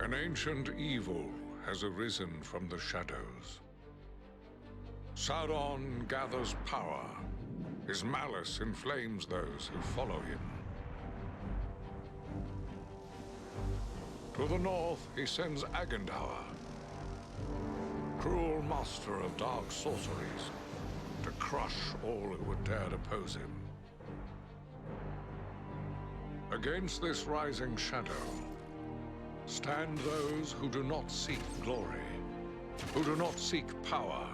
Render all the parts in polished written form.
An ancient evil has arisen from the shadows. Sauron gathers power. His malice inflames those who follow him. To the north, he sends Agandaur, cruel master of dark sorceries, to crush all who would dare oppose him. Against this rising shadow, stand those who do not seek glory, who do not seek power.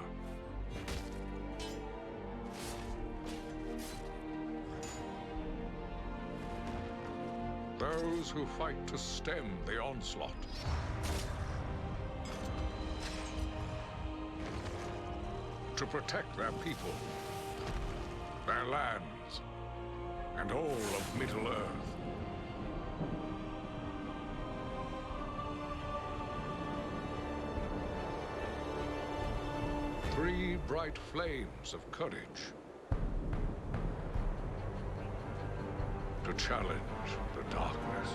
Those who fight to stem the onslaught. To protect their people, their lands, and all of Middle-earth. Three bright flames of courage to challenge the darkness.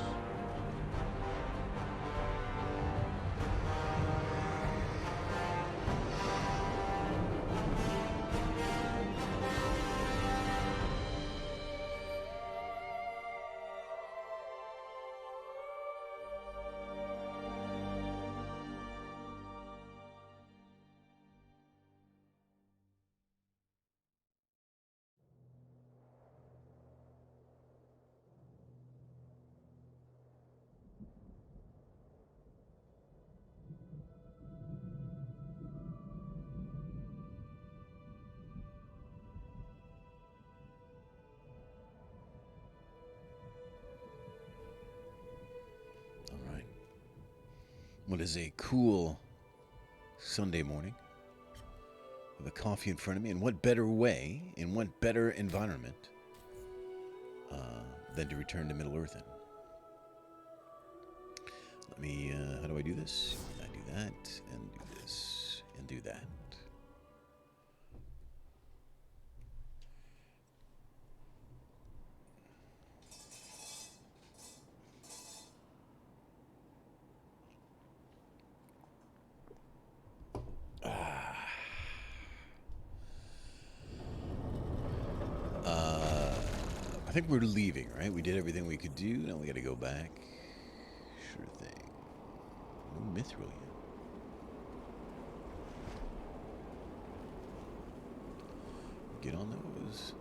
What is a cool Sunday morning with a coffee in front of me, and what better way, in what better environment than to return to Middle-earth in? Let me, how do I do this? I do that, and do this, and do that. I think we're leaving, right? We did everything we could do. Now we got to go back. Sure thing. No mithril yet. Get on those.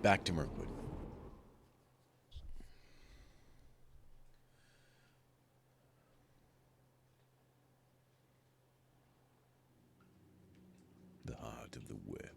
Back to Mirkwood. The heart of the web.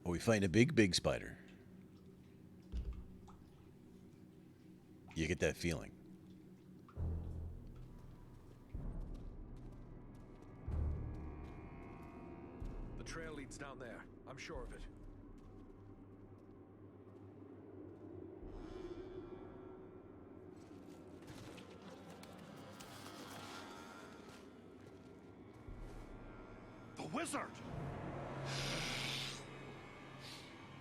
Oh, we find a big spider. You get that feeling. The trail leads down there. I'm sure of it. The wizard!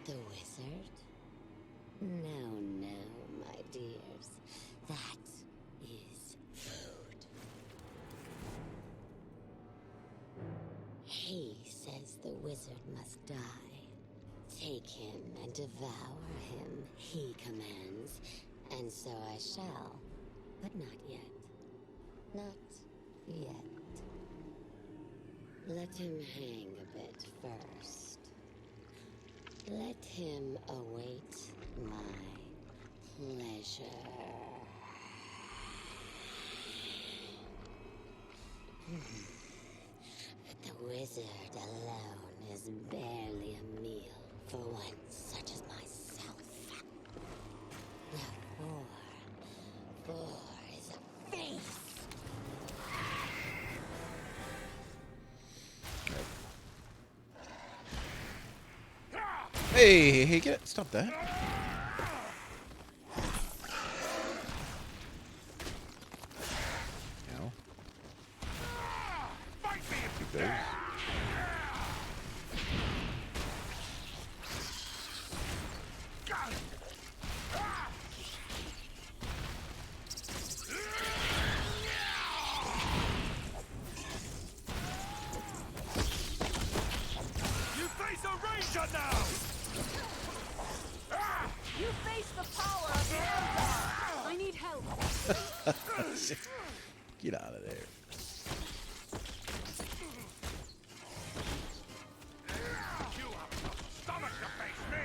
The wizard? No, my dears. That is food. He says the wizard must die. Take him and devour him, he commands. And so I shall. But not yet. Not yet. Let him hang a bit first. Let him await my pleasure. But the wizard alone is barely a meal for one such as myself. Hey, get it. Stop that. Now. Keep those. You face a ranger now! You face the power of the Eldar. I need help. Get out of there. You have enough stomach to face me!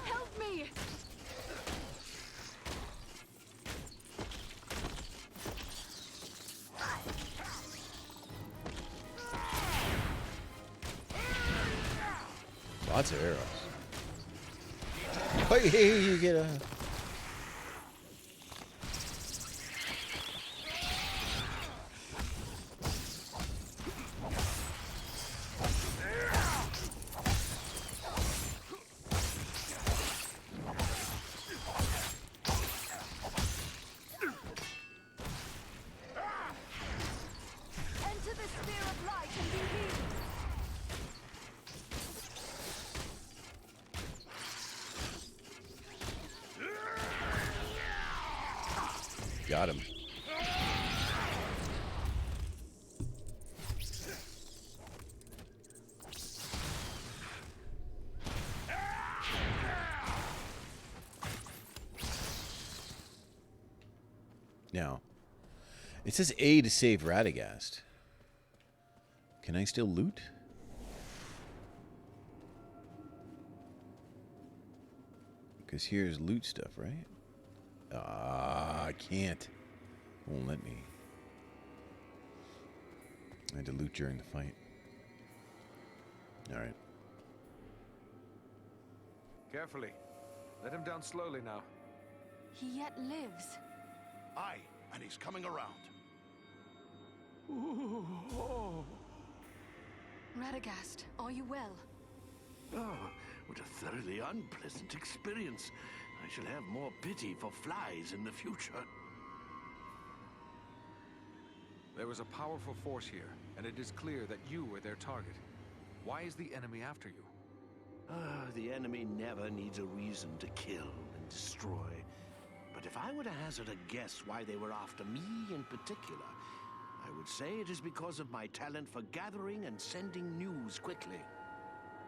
Help me. Lots of arrows. Hey, you get a. Enter the sphere of light and be healed. Got him. Now, it says A to save Radagast. Can I still loot? Because here's loot stuff, right? I can't. Won't let me. I had to loot during the fight. Alright. Carefully. Let him down slowly now. He yet lives. Aye, and he's coming around. Radagast, are you well? Oh, what a thoroughly unpleasant experience. I shall have more pity for flies in the future. There was a powerful force here, and it is clear that you were their target. Why is the enemy after you? The enemy never needs a reason to kill and destroy. But if I were to hazard a guess why they were after me in particular, I would say it is because of my talent for gathering and sending news quickly.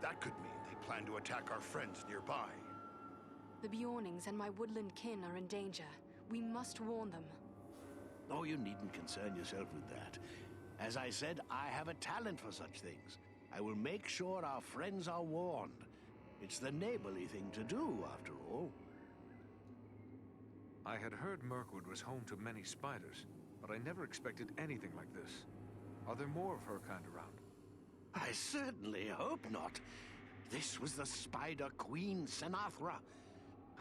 That could mean they plan to attack our friends nearby. The Bjornings and my woodland kin are in danger. We must warn them. Oh, you needn't concern yourself with that. As I said, I have a talent for such things. I will make sure our friends are warned. It's the neighborly thing to do, after all. I had heard Mirkwood was home to many spiders, but I never expected anything like this. Are there more of her kind around? I certainly hope not. This was the Spider Queen, Senathra.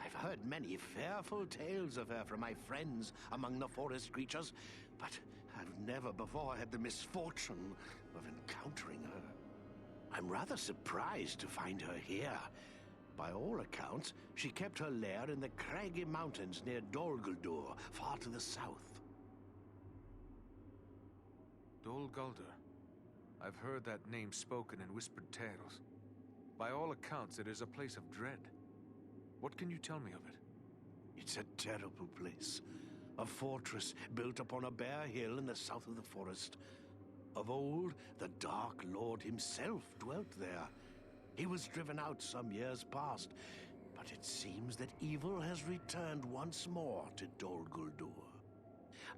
I've heard many fearful tales of her from my friends among the forest creatures, but I've never before had the misfortune of encountering her. I'm rather surprised to find her here. By all accounts, she kept her lair in the craggy mountains near Dol Guldur, far to the south. Dol Guldur. I've heard that name spoken in whispered tales. By all accounts, it is a place of dread. What can you tell me of it? It's a terrible place. A fortress built upon a bare hill in the south of the forest. Of old, the Dark Lord himself dwelt there. He was driven out some years past, but it seems that evil has returned once more to Dol Guldur.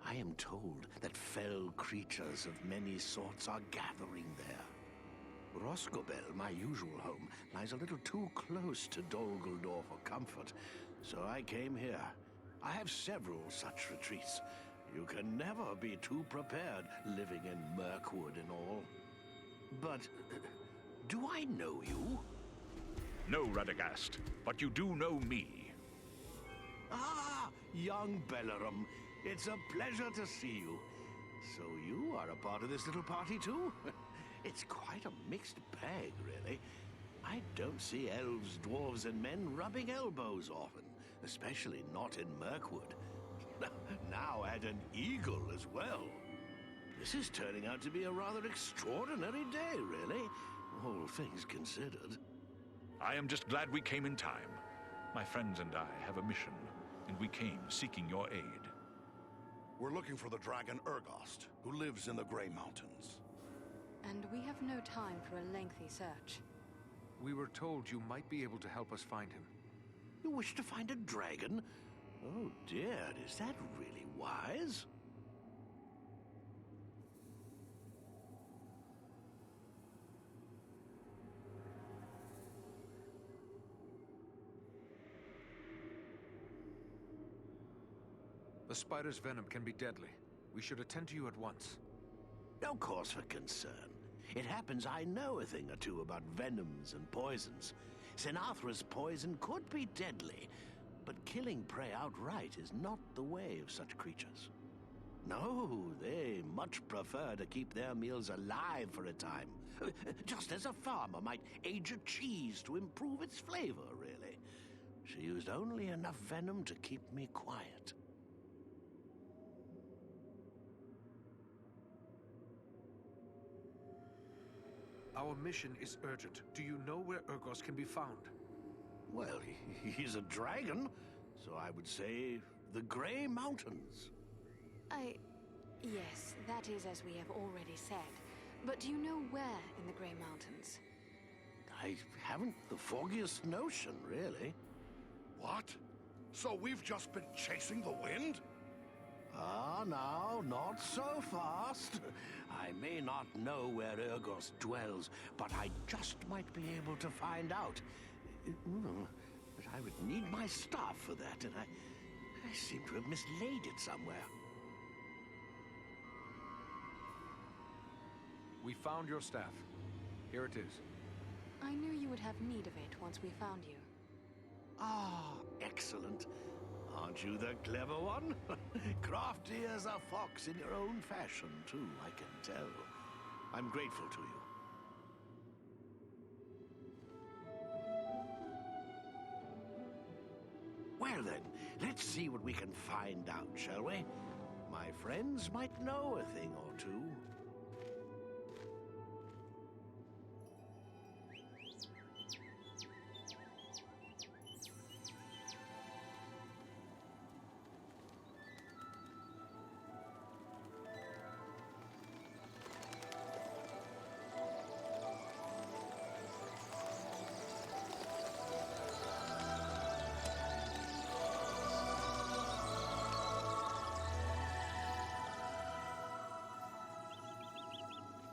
I am told that fell creatures of many sorts are gathering there. Roscobel, my usual home, lies a little too close to Dol Guldur for comfort, so I came here. I have several such retreats. You can never be too prepared, living in Mirkwood and all. But, do I know you? No, Radagast, but you do know me. Ah, young Bellerum. It's a pleasure to see you. So you are a part of this little party too? It's quite a mixed bag, really. I don't see elves, dwarves, and men rubbing elbows often, especially not in Mirkwood. Now add an eagle as well. This is turning out to be a rather extraordinary day, really, all things considered. I am just glad we came in time. My friends and I have a mission, and we came seeking your aid. We're looking for the dragon Urgost, who lives in the Grey Mountains. And we have no time for a lengthy search. We were told you might be able to help us find him. You wish to find a dragon? Oh dear, is that really wise? The spider's venom can be deadly. We should attend to you at once. No cause for concern. It happens I know a thing or two about venoms and poisons. Sinathr's poison could be deadly, but killing prey outright is not the way of such creatures. No, they much prefer to keep their meals alive for a time. Just as a farmer might age a cheese to improve its flavor, really. She used only enough venom to keep me quiet. Our mission is urgent. Do you know where Urgost can be found? Well, he's a dragon, so I would say the Grey Mountains. Yes, that is as we have already said. But do you know where in the Grey Mountains? I haven't the foggiest notion, really. What? So we've just been chasing the wind? Ah, now, not so fast. I may not know where Urgost dwells, but I just might be able to find out. But I would need my staff for that, and I seem to have mislaid it somewhere. We found your staff. Here it is. I knew you would have need of it once we found you. Ah, excellent. Aren't you the clever one? Crafty as a fox in your own fashion, too, I can tell. I'm grateful to you. Well then, let's see what we can find out, shall we? My friends might know a thing or two.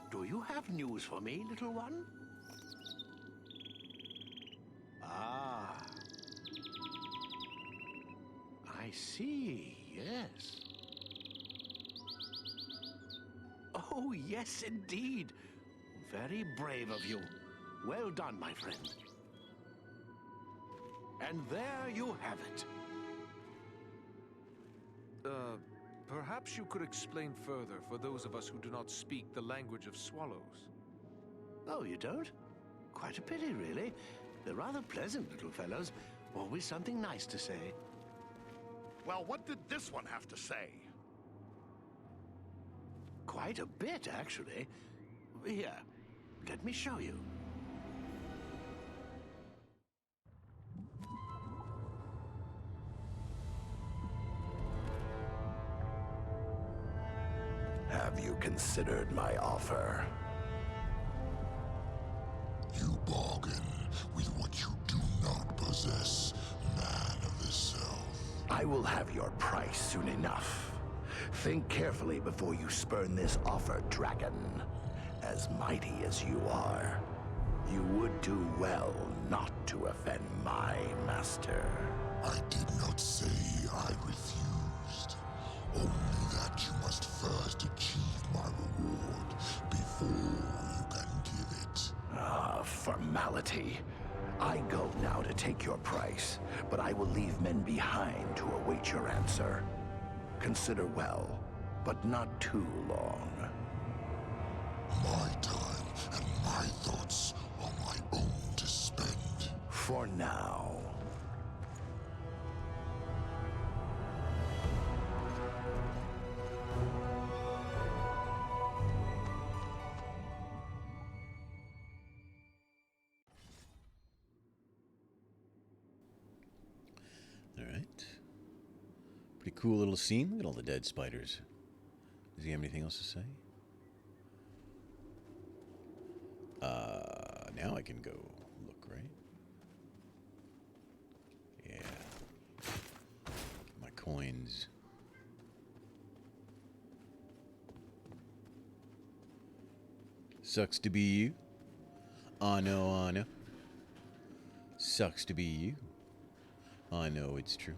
Do you have news for me, little one? Ah. I see, yes. Oh, yes, indeed. Very brave of you. Well done, my friend. And there you have it. Perhaps you could explain further for those of us who do not speak the language of swallows. Oh, you don't? Quite a pity, really. They're rather pleasant little fellows. Always something nice to say. Well, what did this one have to say? Quite a bit, actually. Here, let me show you. Have you considered my offer? You bargain with what you do not possess, man of the South. I will have your price soon enough. Think carefully before you spurn this offer, dragon. As mighty as you are, you would do well not to offend my master. I did not say I refused. Only that you must first achieve my reward before you can give it. Ah, formality. I go now to take your price, but I will leave men behind to await your answer. Consider well, but not too long. My time and my thoughts are my own to spend. For now. Alright. Pretty cool little scene. Look at all the dead spiders. Does he have anything else to say? Now I can go look, right? Yeah. Get my coins. Sucks to be you. I know. Sucks to be you. I know it's true.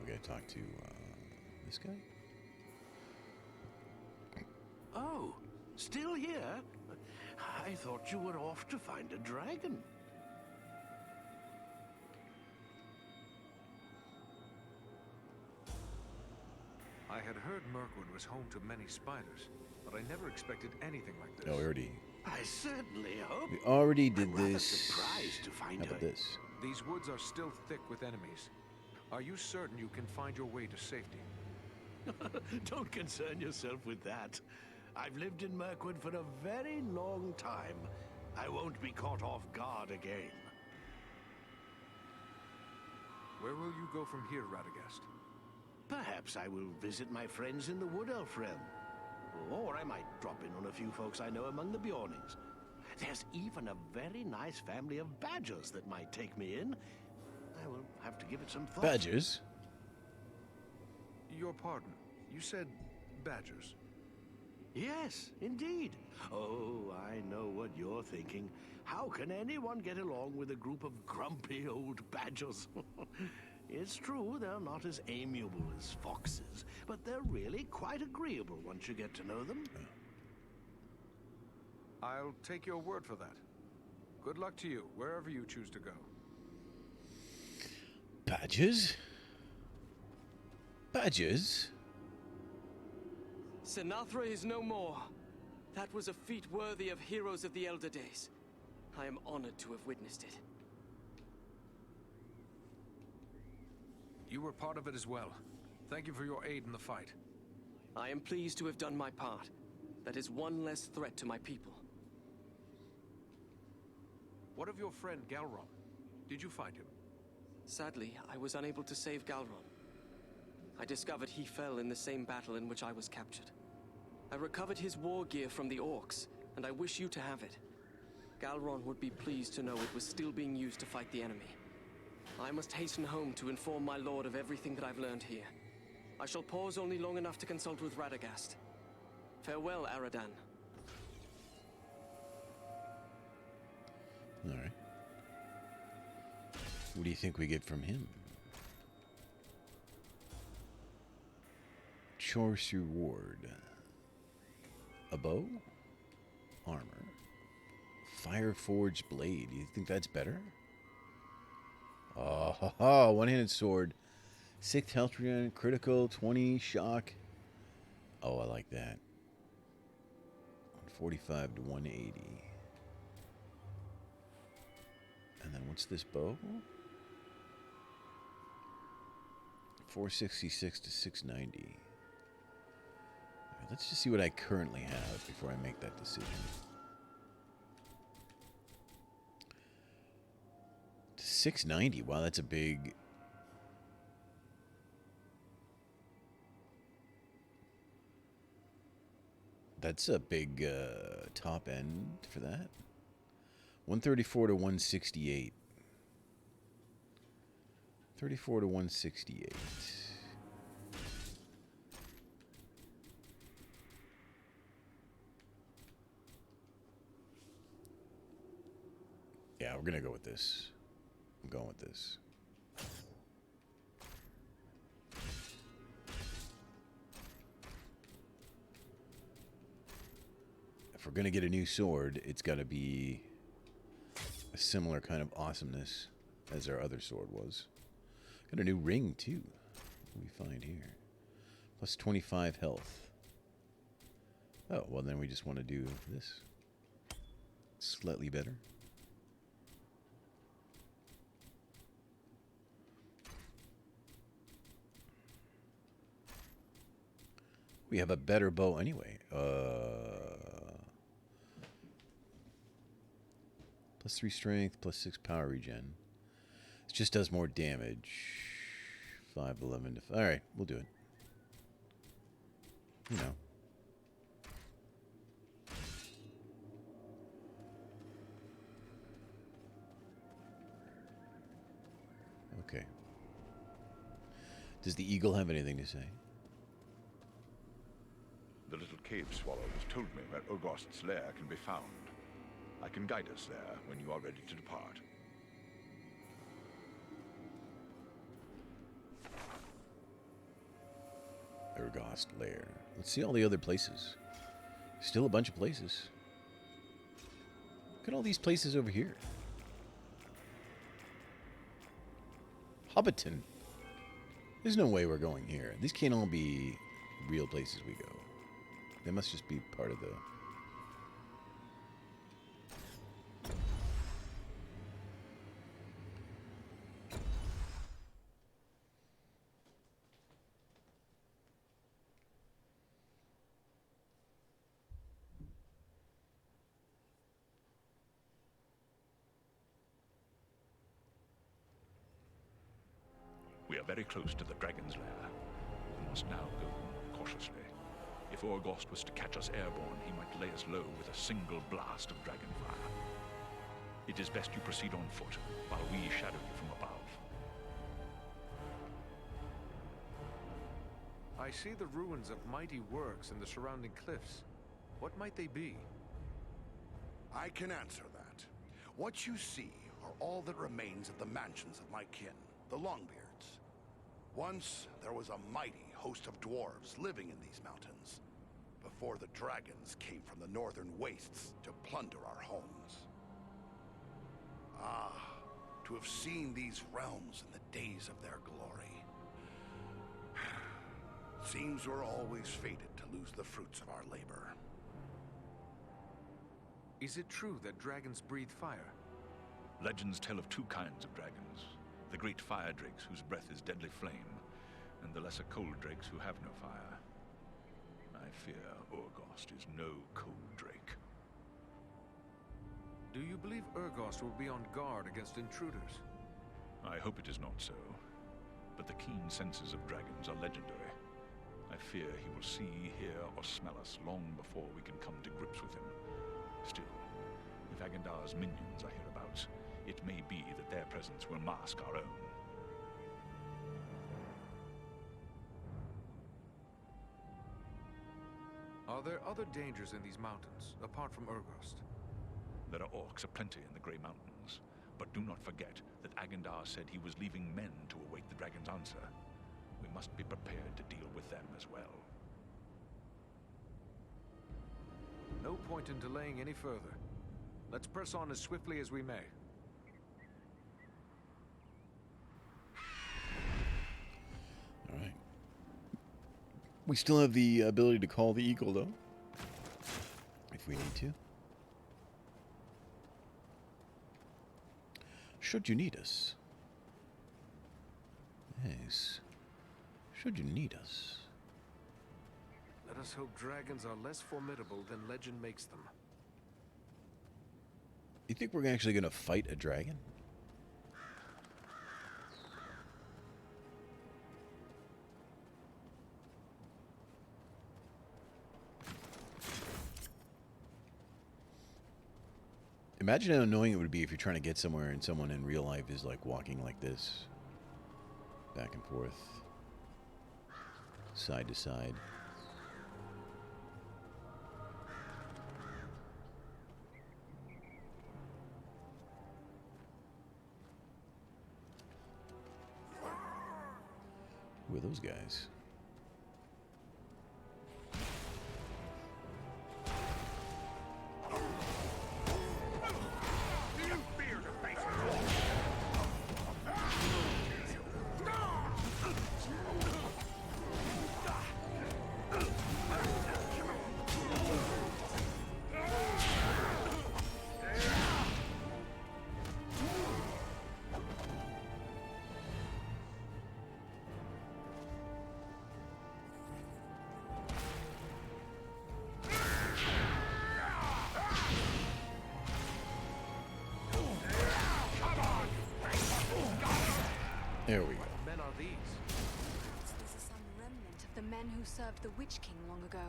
We gotta talk to this guy. Oh, still here? I thought you were off to find a dragon. I had heard Mirkwood was home to many spiders, but I never expected anything like this. Oh, we already. I certainly hope. We already did I'm rather this. surprised to find How about her. this? These woods are still thick with enemies. Are you certain you can find your way to safety? Don't concern yourself with that. I've lived in Mirkwood for a very long time. I won't be caught off guard again. Where will you go from here, Radagast? Perhaps I will visit my friends in the Wood Elf realm. Or I might drop in on a few folks I know among the Bjornings. There's even a very nice family of badgers that might take me in. I will have to give it some thought. Badgers? Your pardon. You said badgers. Yes, indeed. Oh, I know what you're thinking. How can anyone get along with a group of grumpy old badgers? It's true, they're not as amiable as foxes, but they're really quite agreeable once you get to know them. I'll take your word for that. Good luck to you, wherever you choose to go. Badgers? Badgers? Sinatra is no more. That was a feat worthy of heroes of the elder days. I am honored to have witnessed it. You were part of it as well. Thank you for your aid in the fight. I am pleased to have done my part. That is one less threat to my people. What of your friend Galron? Did you find him? Sadly, I was unable to save Galron. I discovered he fell in the same battle in which I was captured. I recovered his war gear from the orcs, and I wish you to have it. Galron would be pleased to know it was still being used to fight the enemy. I must hasten home to inform my lord of everything that I've learned here. I shall pause only long enough to consult with Radagast. Farewell, Aradan. Alright. What do you think we get from him? Choice reward. A bow? Armor. Fireforged blade. You think that's better? Oh, ha, ha. One-handed sword. 6th health regen, critical, 20, shock. Oh, I like that. 145 to 180. And then what's this bow? 466 to 690. All right, let's just see what I currently have before I make that decision. 690. Wow, that's a big. That's a big top end for that. 134 to 168. 34 to 168. Yeah, we're going to go with this. I'm going with this. if we're going to get a new sword, it's got to be a similar kind of awesomeness as our other sword was. Got a new ring, too. What do we find here? Plus 25 health. Oh, well, then we just want to do this. Slightly better. We have a better bow anyway. Plus 3 strength, plus 6 power regen. It just does more damage. 5, 11 to 5. All right, we'll do it. You know. Okay. Does the eagle have anything to say? The little cave swallows told me where Urgost's lair can be found. I can guide us there when you are ready to depart. Urgost lair. Let's see all the other places. Still a bunch of places. Look at all these places over here. Hobbiton. There's no way we're going here. These can't all be real places we go. They must just be part of the... We are very close to the dragon's lair. We must now go cautiously. If Urgost was to catch us airborne, he might lay us low with a single blast of dragonfire. It is best you proceed on foot, while we shadow you from above. I see the ruins of mighty works in the surrounding cliffs. What might they be? I can answer that. What you see are all that remains of the mansions of my kin, the Longbeards. Once, there was a mighty host of dwarves living in these mountains, before the dragons came from the northern wastes to plunder our homes. Ah, to have seen these realms in the days of their glory. Seems we're always fated to lose the fruits of our labor. Is it true that dragons breathe fire? Legends tell of two kinds of dragons. The great fire drakes whose breath is deadly flame, and the lesser cold drakes who have no fire. I fear Urgost is no cold drake. Do you believe Urgost will be on guard against intruders? I hope it is not so, but the keen senses of dragons are legendary. I fear he will see, hear, or smell us long before we can come to grips with him. Still, if Agendar's minions are hereabouts, it may be that their presence will mask our own. Are there other dangers in these mountains, apart from Urgost? There are orcs aplenty in the Grey Mountains, but do not forget that Agendar said he was leaving men to await the dragon's answer. We must be prepared to deal with them as well. No point in delaying any further. Let's press on as swiftly as we may. All right. We still have the ability to call the eagle, though, if we need to. Should you need us? Yes. Should you need us? Let us hope dragons are less formidable than legend makes them. You think we're actually going to fight a dragon? Imagine how annoying it would be if you're trying to get somewhere and someone in real life is like walking like this. Back and forth. Side to side. Who are those guys? There we go. What men are these? Perhaps this is some remnant of the men who served the Witch King long ago.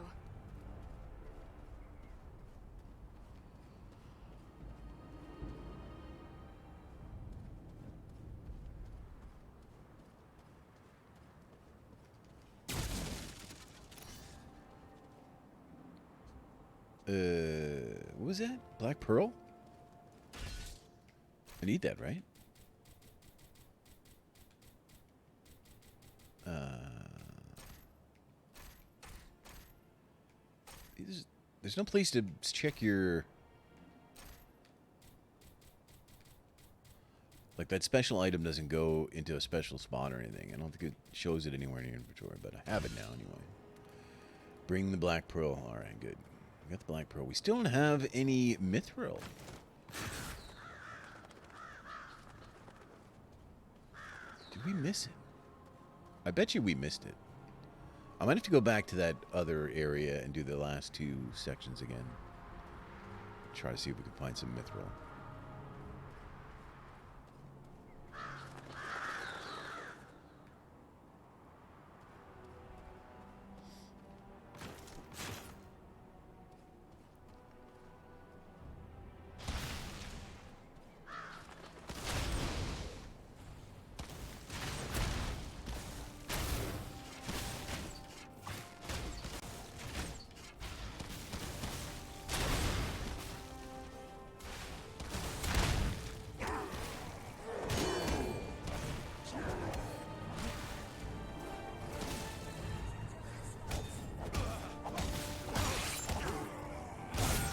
What was that? Black Pearl? I need that, right? There's no place to check your... Like, that special item doesn't go into a special spot or anything. I don't think it shows it anywhere in your inventory, but I have it now anyway. Bring the Black Pearl. Alright, good. We got the Black Pearl. We still don't have any Mithril. Did we miss it? I bet you we missed it. I might have to go back to that other area and do the last two sections again. Try to see if we can find some Mithril.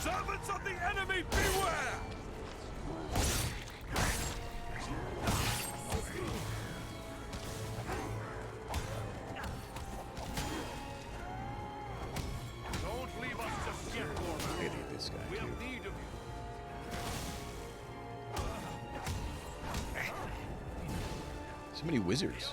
Servants of the enemy, beware! Don't leave us just yet, Gorman. I gotta get this guy We too. have need of you. So many wizards.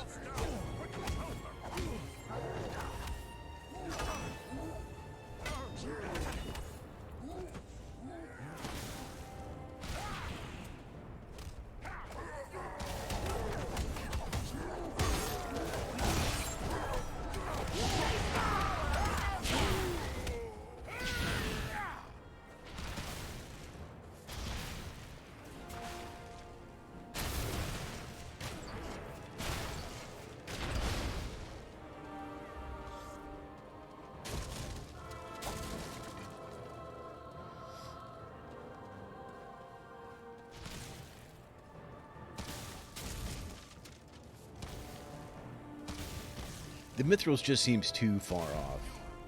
The Mithril just seems too far off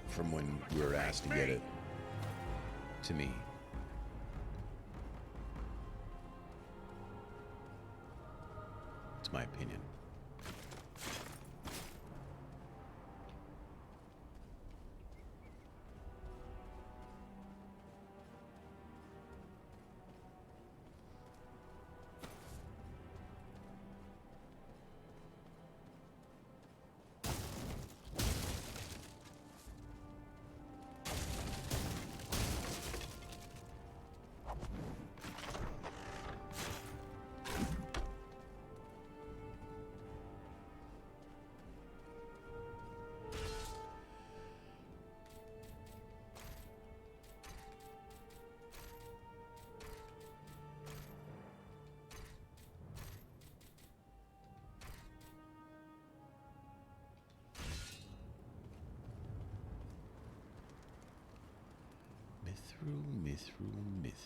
from when we were asked to get it. To me. It's my opinion. Mithril.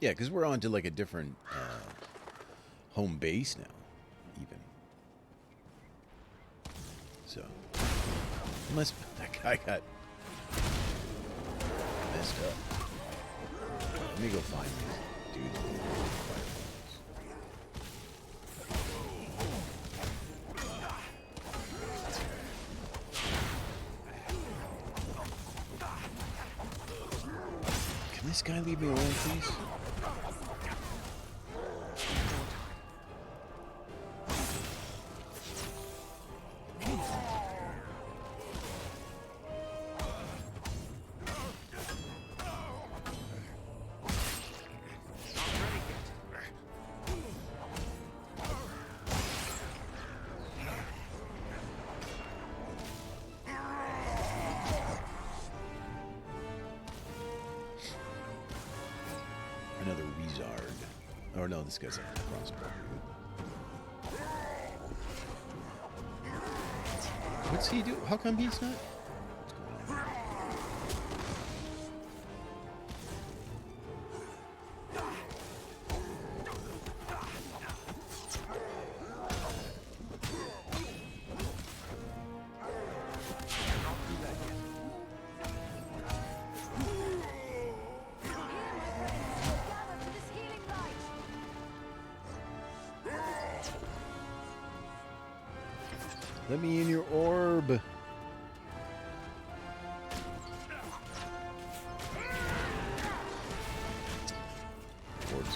Yeah, because we're on to like a different home base now, even. So, unless that guy got messed up. Let me go find these dudes. This guy leave me alone, please? Another Wizard. Oh no, this guy's a crossbow. What's he do? How come he's not? What's going on? Let me in your orb. Orb's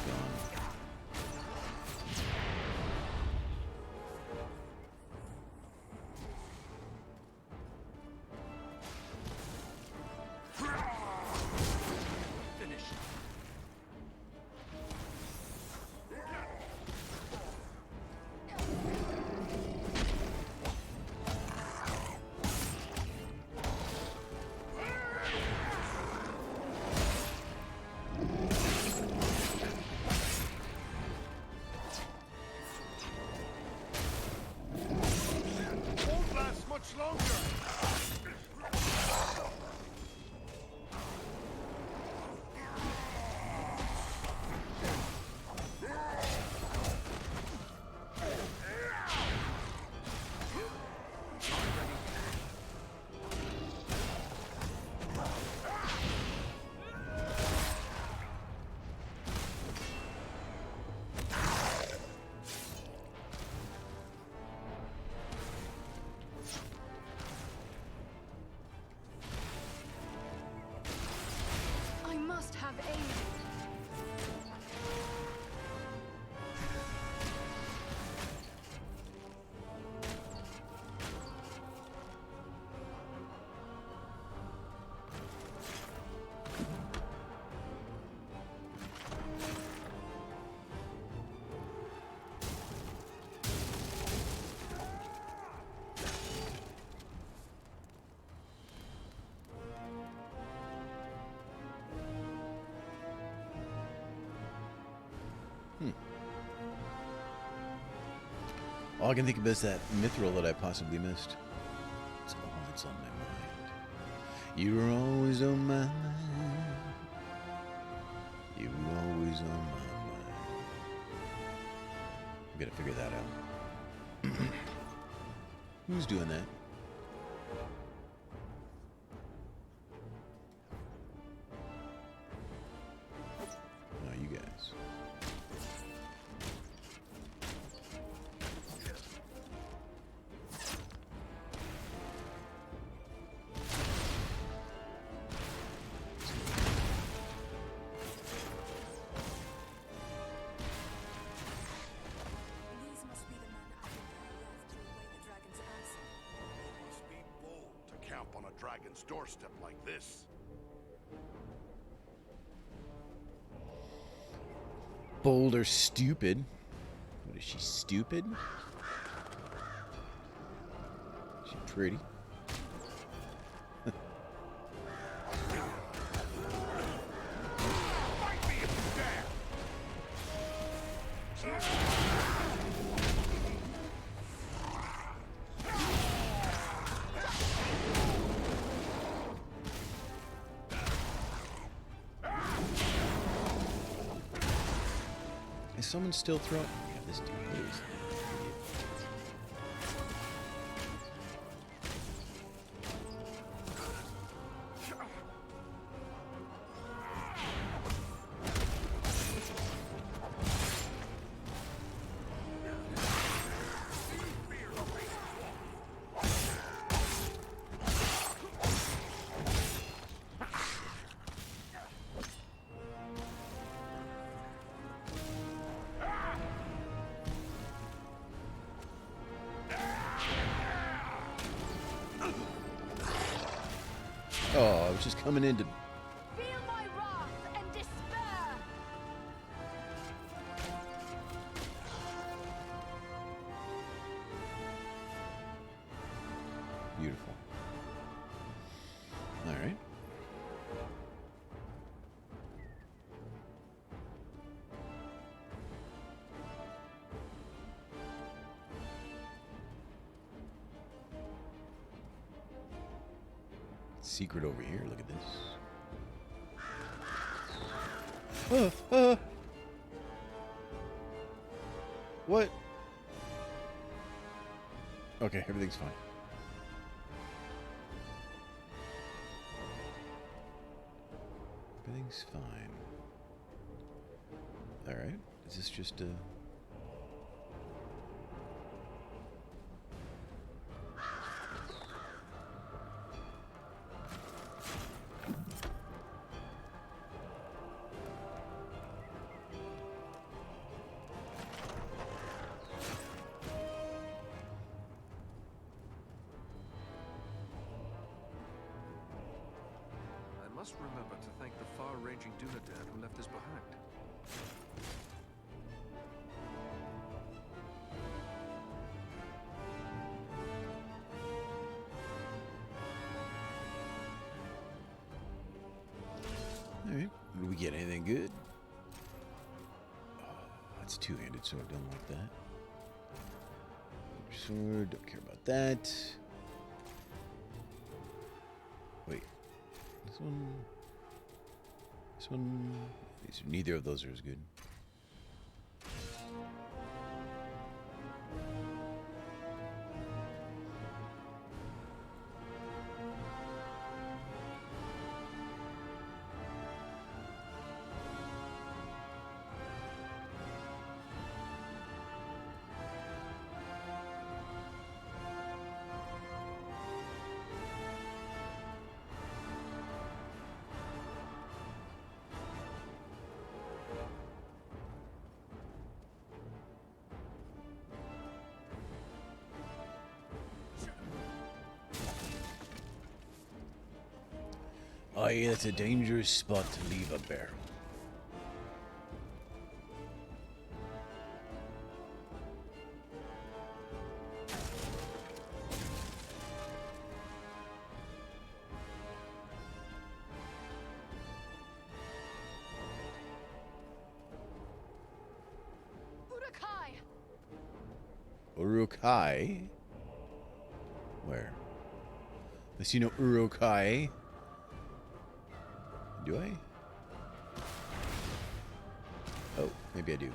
gone. Won't last much longer. I must have aid. All I can think of is that mithril that I possibly missed. It's all that's on my mind. You're always on my mind. You're always on my mind. I'm gonna figure that out. Who's doing that? Oh, you guys. These must be the men Abigail left to await the dragon's answer. It must be bold to camp on a dragon's doorstep like this. Bold or stupid? What is she, stupid? She pretty? Fight me if you dare! Is someone still throwing? Yeah, this dude is. was just coming in to... Feel my wrath and despair! Beautiful. All right. Secret over here. Look at this. What? Okay, everything's fine. Everything's fine. Alright. Is this just a... I must remember to thank the far-ranging Dunedain who left us behind. Alright. Do we get anything good? Oh, that's two-handed sword. Don't like that. Sword. Don't care about that. Wait. This one... This one... Neither of those are as good. Aye, that's a dangerous spot to leave a barrel. Urukai? Where? I see no Urukai. Do I? Oh, maybe I do.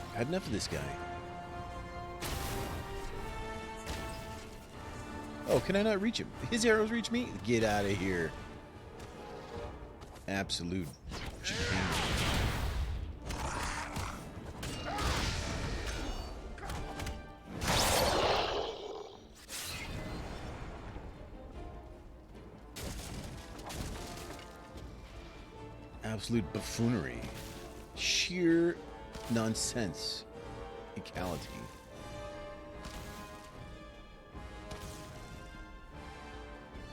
I had enough of this guy. Oh, can I not reach him? His arrows reach me? Get out of here. Absolute chicane. Absolute buffoonery. Sheer nonsense. Ecality.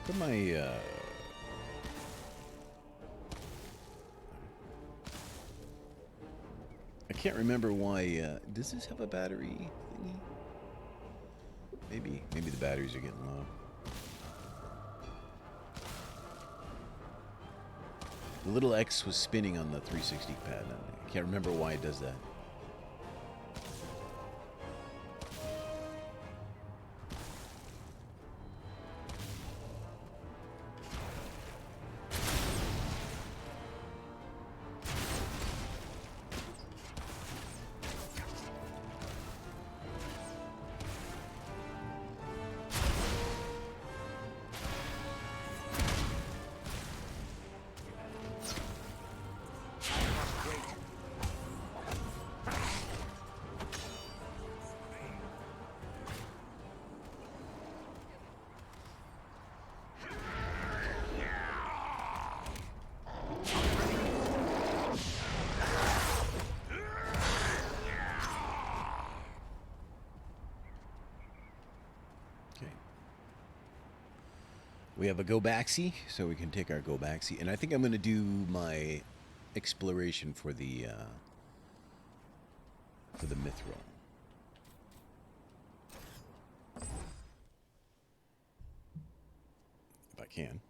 Put my, I can't remember why, does this have a battery thingy? Maybe the batteries are getting low. The little X was spinning on the 360 pad. I can't remember why it does that. We have a go-baxy, so we can take our go-baxy. And I think I'm going to do my exploration for the mithril. If I can.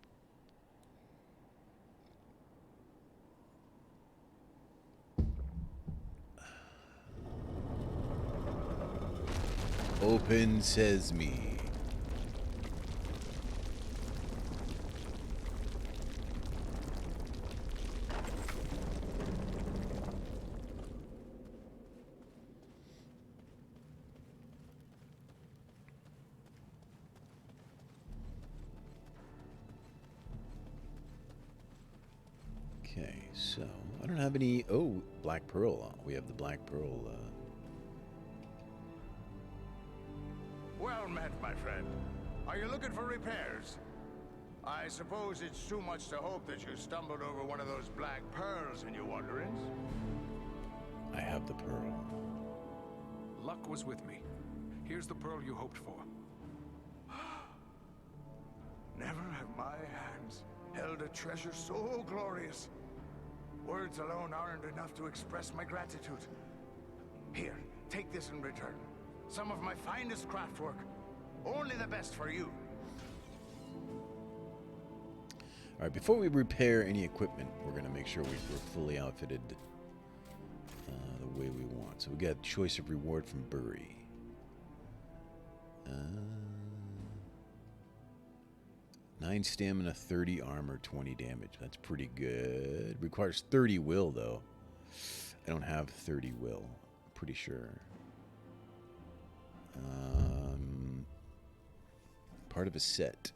Open sesame. Okay, so I don't have any. Oh, Black Pearl. We have the Black Pearl. Well met, my friend. Are you looking for repairs? I suppose it's too much to hope that you stumbled over one of those black pearls in your wanderings. I have the pearl. Luck was with me. Here's the pearl you hoped for. Never have my hands held a treasure so glorious. Words alone aren't enough to express my gratitude. Here, take this in return. Some of my finest craftwork. Only the best for you. All right, before we repair any equipment, we're going to make sure we're fully outfitted the way we want. So we got choice of reward from Bury. 9 stamina, 30 armor, 20 damage. That's pretty good. Requires 30 will, though. I don't have 30 will. Pretty sure. Part of a set.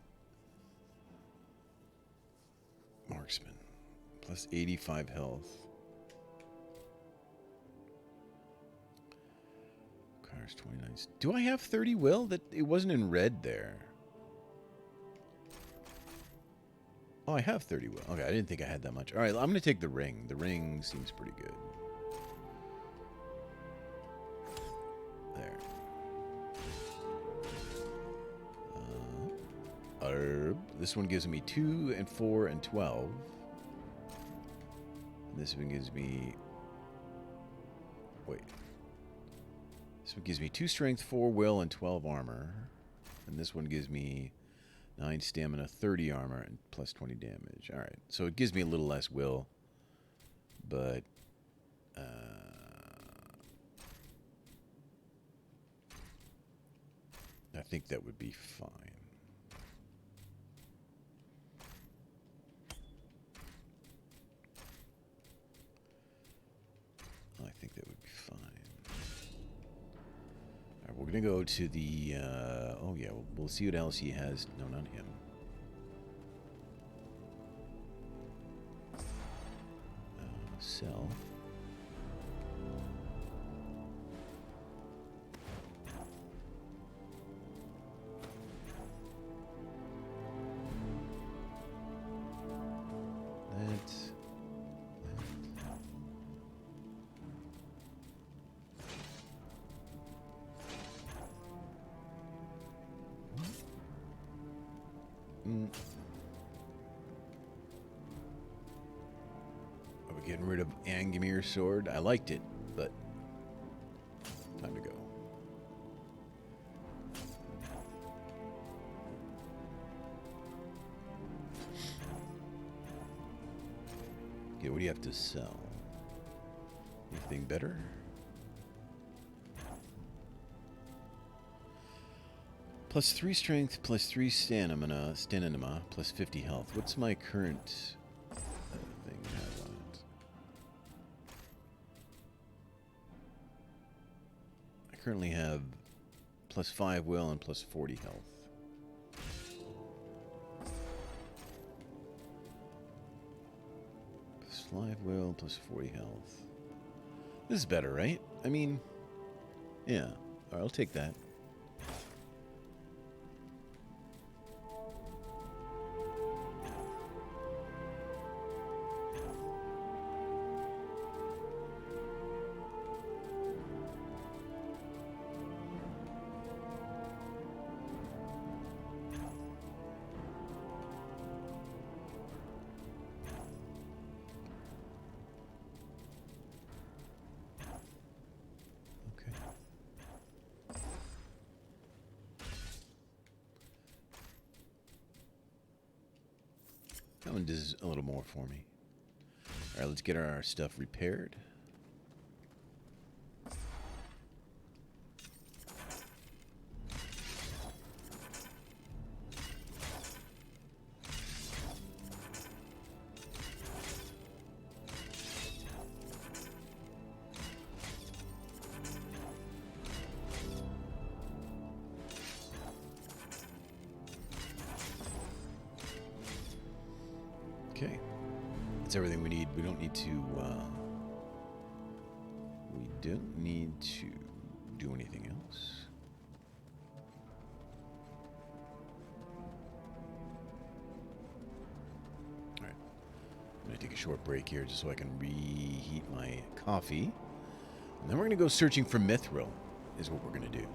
Marksman. Plus 85 health. Requires 29. Do I have 30 will? That it wasn't in red there. Oh, I have 30 will. Okay, I didn't think I had that much. All right, I'm going to take the ring. The ring seems pretty good. There. This one gives me 2 and 4 and 12. And this one gives me... Wait. This one gives me 2 strength, 4 will, and 12 armor. And this one gives me 9 stamina, 30 armor, and plus 20 damage. Alright, so it gives me a little less will. But... I think that would be fine. I think that would be fine. All right, we're going to go to the... oh, yeah, we'll see what else he has. No, not him. Sell. Are we getting rid of Angemir's sword? I liked it, but time to go. Okay, what do you have to sell? Anything better? Plus 3 strength, plus 3 stamina, plus 50 health. What's my current thing have on it? I currently have plus 5 will and plus 40 health. Plus 5 will, plus 40 health. This is better, right? I mean, yeah. All right, I'll take that. That one does a little more for me. All right, let's get our stuff repaired. Okay, that's everything we need. We don't need to, do anything else. All right, I'm gonna take a short break here just so I can reheat my coffee. And then we're gonna go searching for mithril, is what we're gonna do.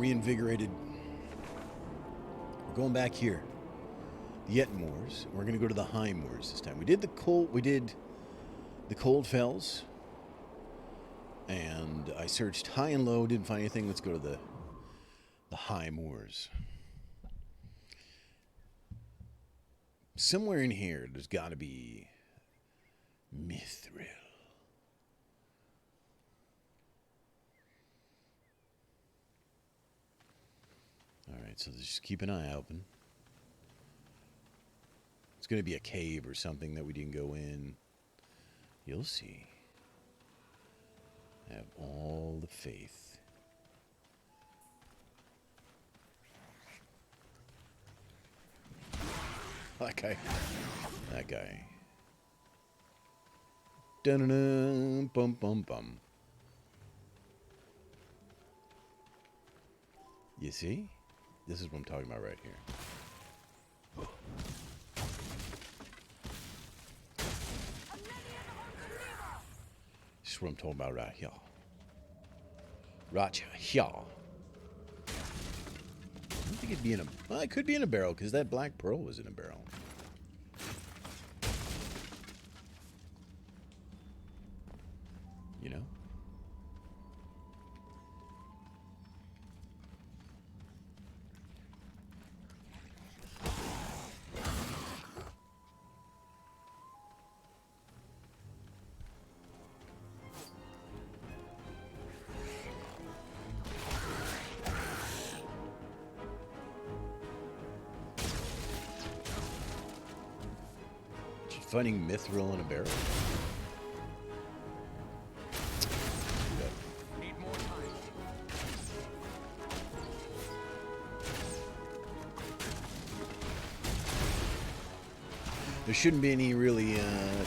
reinvigorated. We're going back here. The Yetmoors. We're going to go to the High Moors this time. We did the Cold Fells. And I searched high and low, didn't find anything. Let's go to the High Moors. Somewhere in here, there's got to be Mithril. Alright, so just keep an eye open. It's going to be a cave or something that we didn't go in. You'll see. Have all the faith. That guy. Dun-dun-dun, bum bum bum. You see? This is what I'm talking about right here. This is what I'm talking about right here. Right here. I don't think it'd be in a... Well, it could be in a barrel, because that black pearl was in a barrel. You know? Finding mithril in a barrel. Need more time. There shouldn't be any really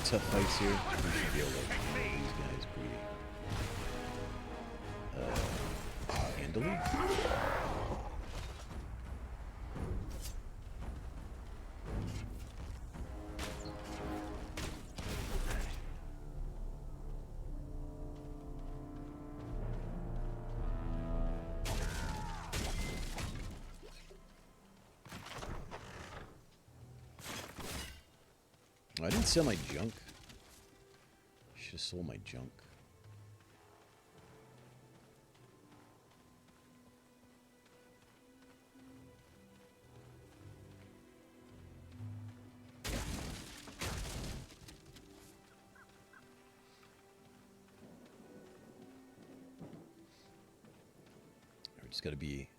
tough fights here. We should be able to handle these guys pretty handily. I didn't sell my junk. Should have sold my junk. We just got to be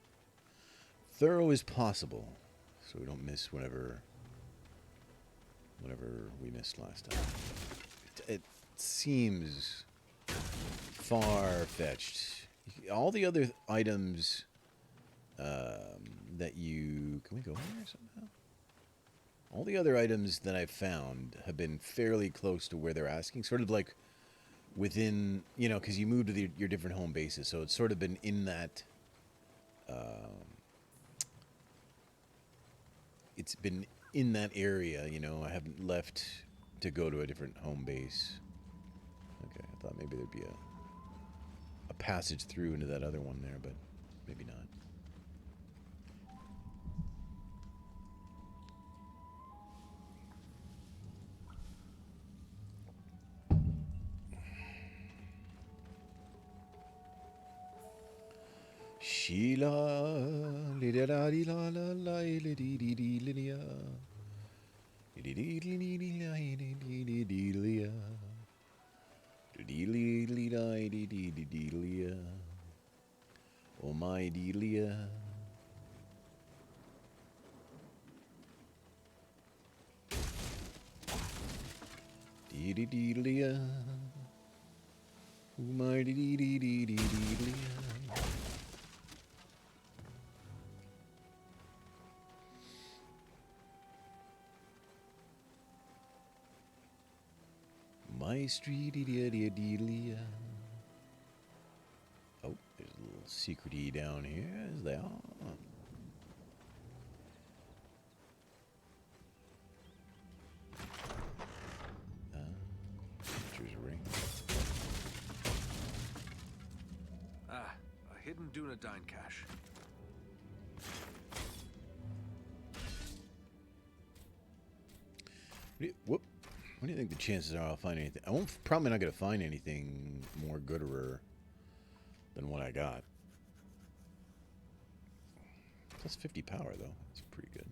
thorough as possible so we don't miss whatever we missed last time. It seems far-fetched. All the other items that you... Can we go in there somehow? All the other items that I've found have been fairly close to where they're asking. Sort of like within, you know, because you move to your different home bases. So it's sort of been in that... it's been in that area, you know. I haven't left to go to a different home base. Okay, I thought maybe there'd be a passage through into that other one there, but maybe not. Sheila, li da da di la la la li di di di li ya, li di di li di la di di di li ya, di li li da di di di di li ya, oh my di li ya. Di di di li ya, oh my di di di di di di li ya. My street, dealia. Oh, there's a little secret-y down here, as they are. There's a ring. Ah, a hidden Dunedain cache. What do you think the chances are I'll find anything? Probably not going to find anything more gooder than what I got. Plus 50 power, though. That's pretty good.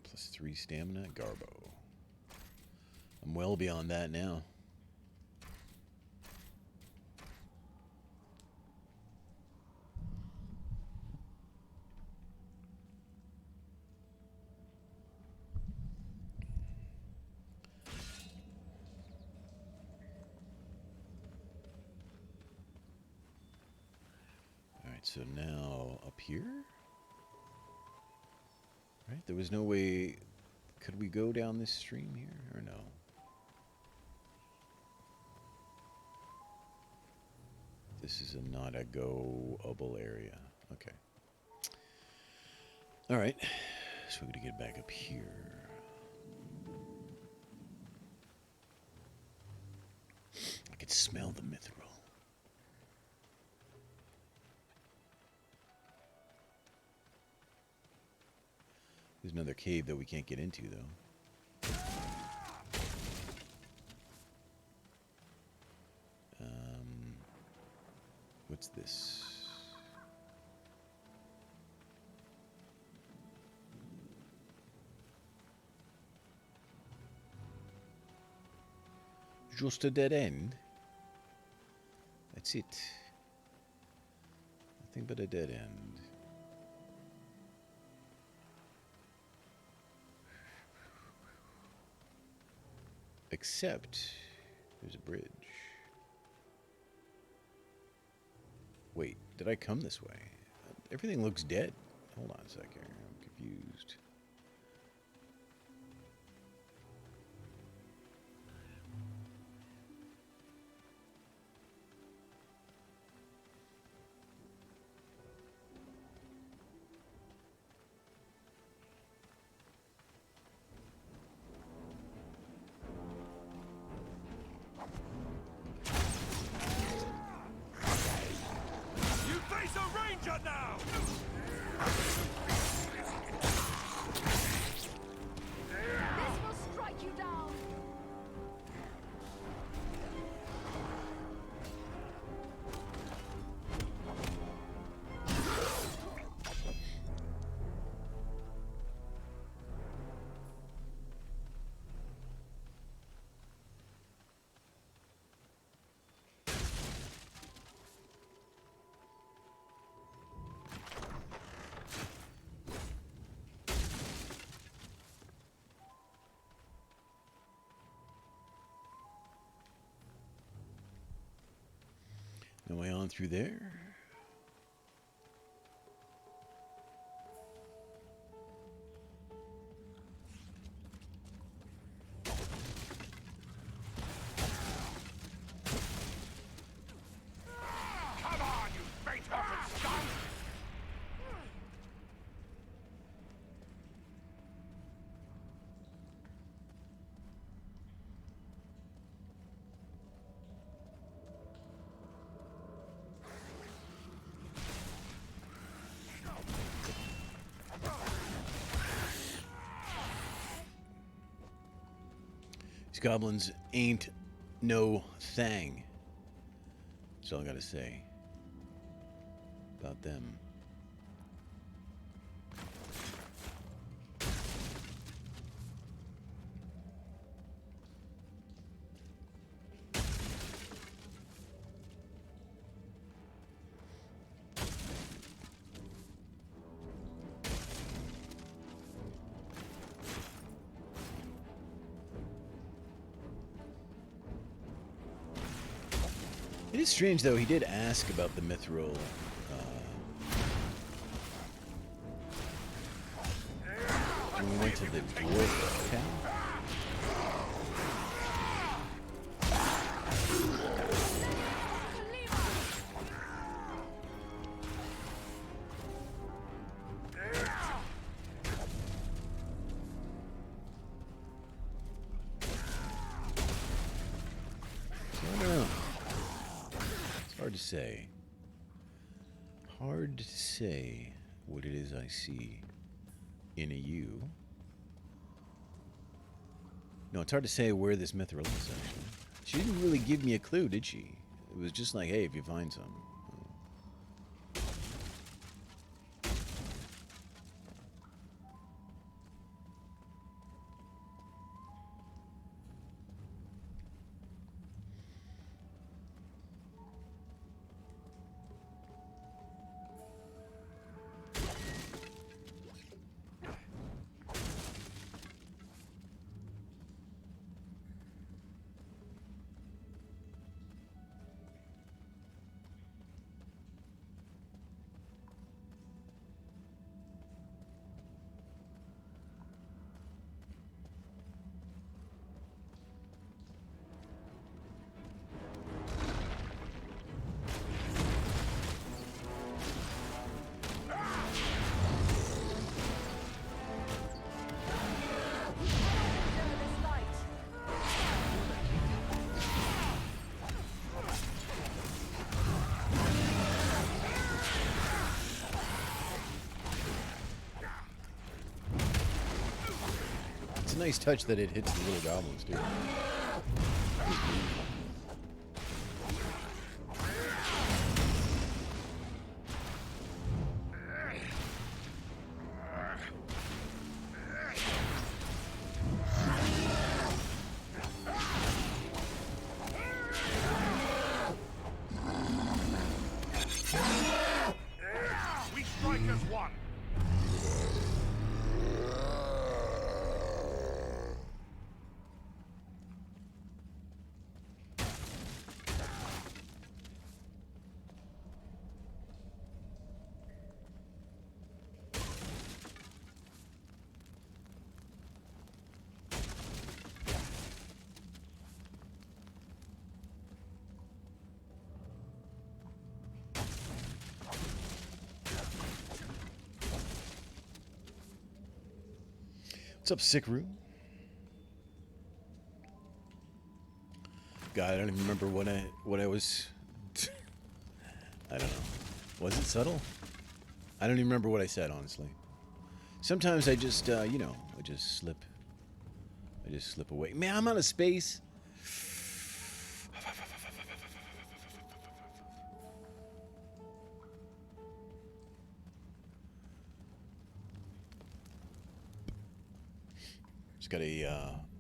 Plus 3 stamina, Garbo. I'm well beyond that now. So now up here? Right? There was no way. Could we go down this stream here or no? This is a not a go-able area. Okay. All right. So we're going to get back up here. I could smell the mithril. There's another cave that we can't get into, though. What's this? Just a dead end? That's it. Nothing but a dead end. Except there's a bridge. Wait, did I come this way? Everything looks dead. Hold on a second. I'm confused. No way on through there. Come on, you fate-hurted scum! These goblins ain't no thing. That's all I gotta say about them. It is strange, though. He did ask about the mithril. When we went to the dwarf town. Hard to say. hard to say what it is I see in a U. No, it's hard to say where this mithril is, actually. She didn't really give me a clue, did she? It was just like, hey, if you find some. It's a nice touch that it hits the little goblins, too. We strike as one. What's up, Sick Room? God, I don't even remember what I was. I don't know. Was it subtle? I don't even remember what I said, honestly. Sometimes I just, you know, I just slip away. Man, I'm out of space.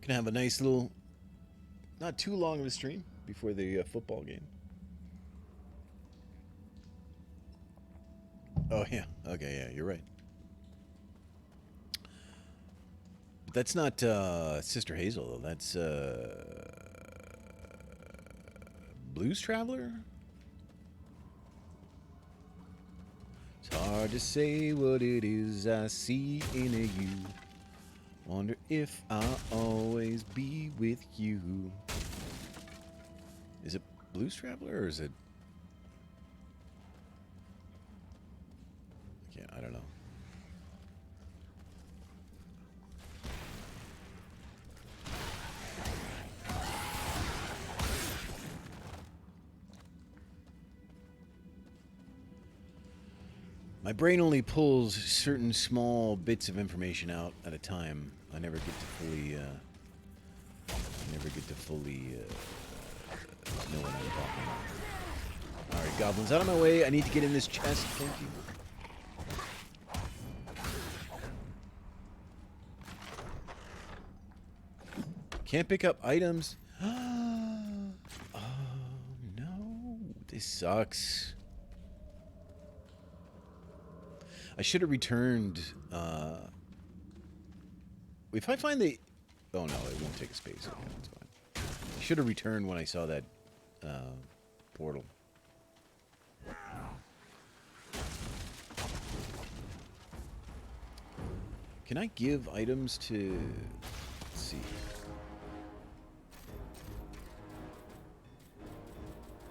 Gonna have a nice little, not too long of a stream before the football game. Oh yeah, okay, yeah, you're right. But that's not Sister Hazel though. That's Blues Traveler. It's hard to say what it is I see in you. Wonder if I'll always be with you. Is it Blues Traveler or is it? I don't know. My brain only pulls certain small bits of information out at a time. I never get to fully, know what I'm talking about. All right, goblins, out of my way. I need to get in this chest. Thank you. Can't pick up items. Oh no, this sucks. I should have returned. If I find the, oh no, it won't take a space. Okay, that's fine. I should have returned when I saw that portal. Can I give items to? Let's see.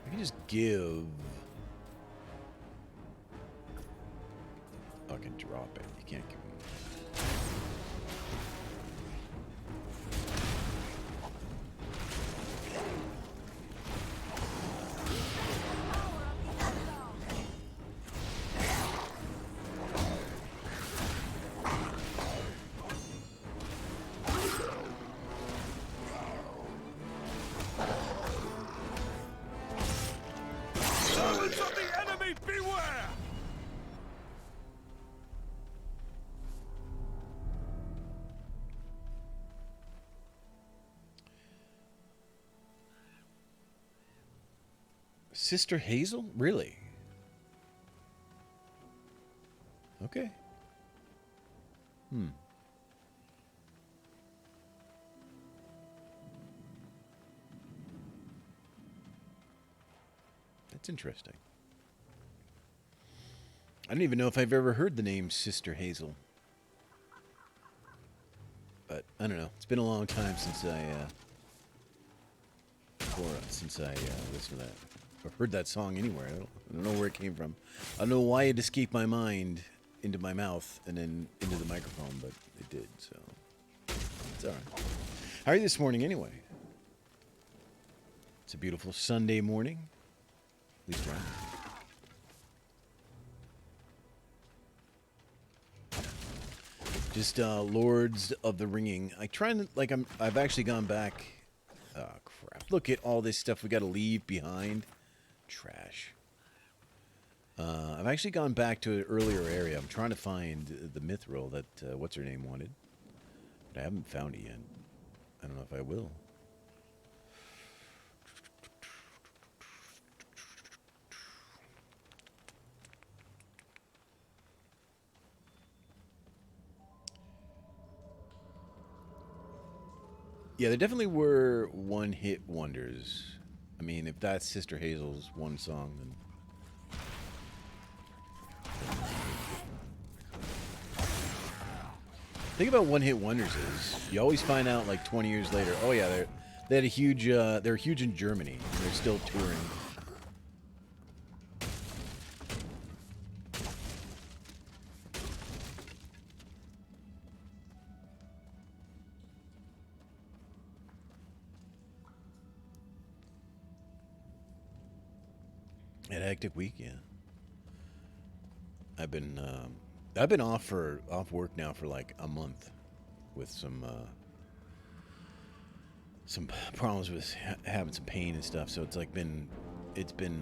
I can just give. I can drop it. You can't give me. Sister Hazel? Really? Okay. That's interesting. I don't even know if I've ever heard the name Sister Hazel. But I don't know. It's been a long time since I listened to that or heard that song anywhere. I don't know where it came from. I don't know why it escaped my mind into my mouth and then into the microphone, but it did. So it's all right. How are you this morning, anyway? It's a beautiful Sunday morning. At least around. Just Lords of the Ringing. I've actually gone back. Oh crap! Look at all this stuff we got to leave behind. Trash. I've actually gone back to an earlier area. I'm trying to find the mithril that what's her name wanted, but I haven't found it yet. I don't know if I will. Yeah, there definitely were one-hit wonders. I mean, if that's Sister Hazel's one song, then... The thing about one-hit wonders is you always find out like 20 years later, oh yeah, they had a huge, they're huge in Germany. They're still touring. Had a hectic week, yeah. I've been off work now for like a month with some problems with having some pain and stuff. So it's like it's been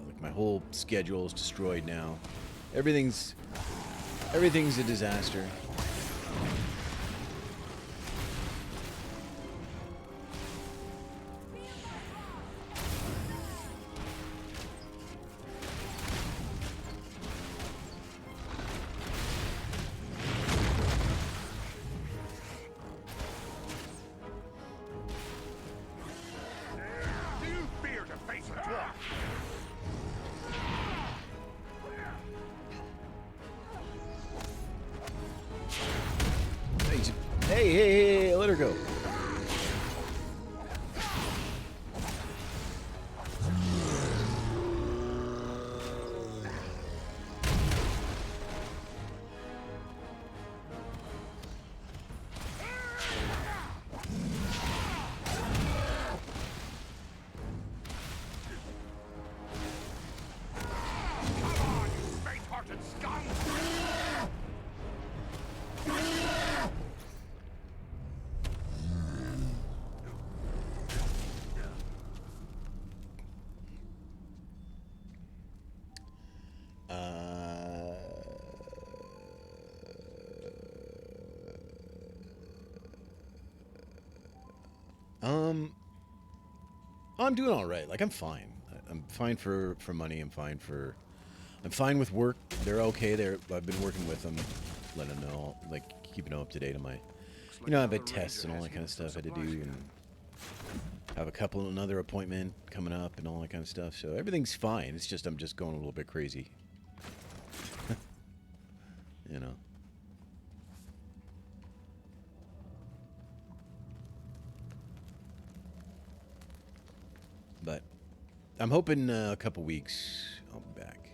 like my whole schedule is destroyed now. Everything's a disaster. Hey, let her go. I'm doing all right. Like I'm fine. I'm fine for money. I'm fine with work. They're okay. I've been working with them, letting them know, like keeping them up to date on my, I've had tests and all that kind of stuff I had to do, and have another appointment coming up and all that kind of stuff. So everything's fine. It's just I'm just going a little bit crazy. But I'm hoping a couple weeks I'll be back.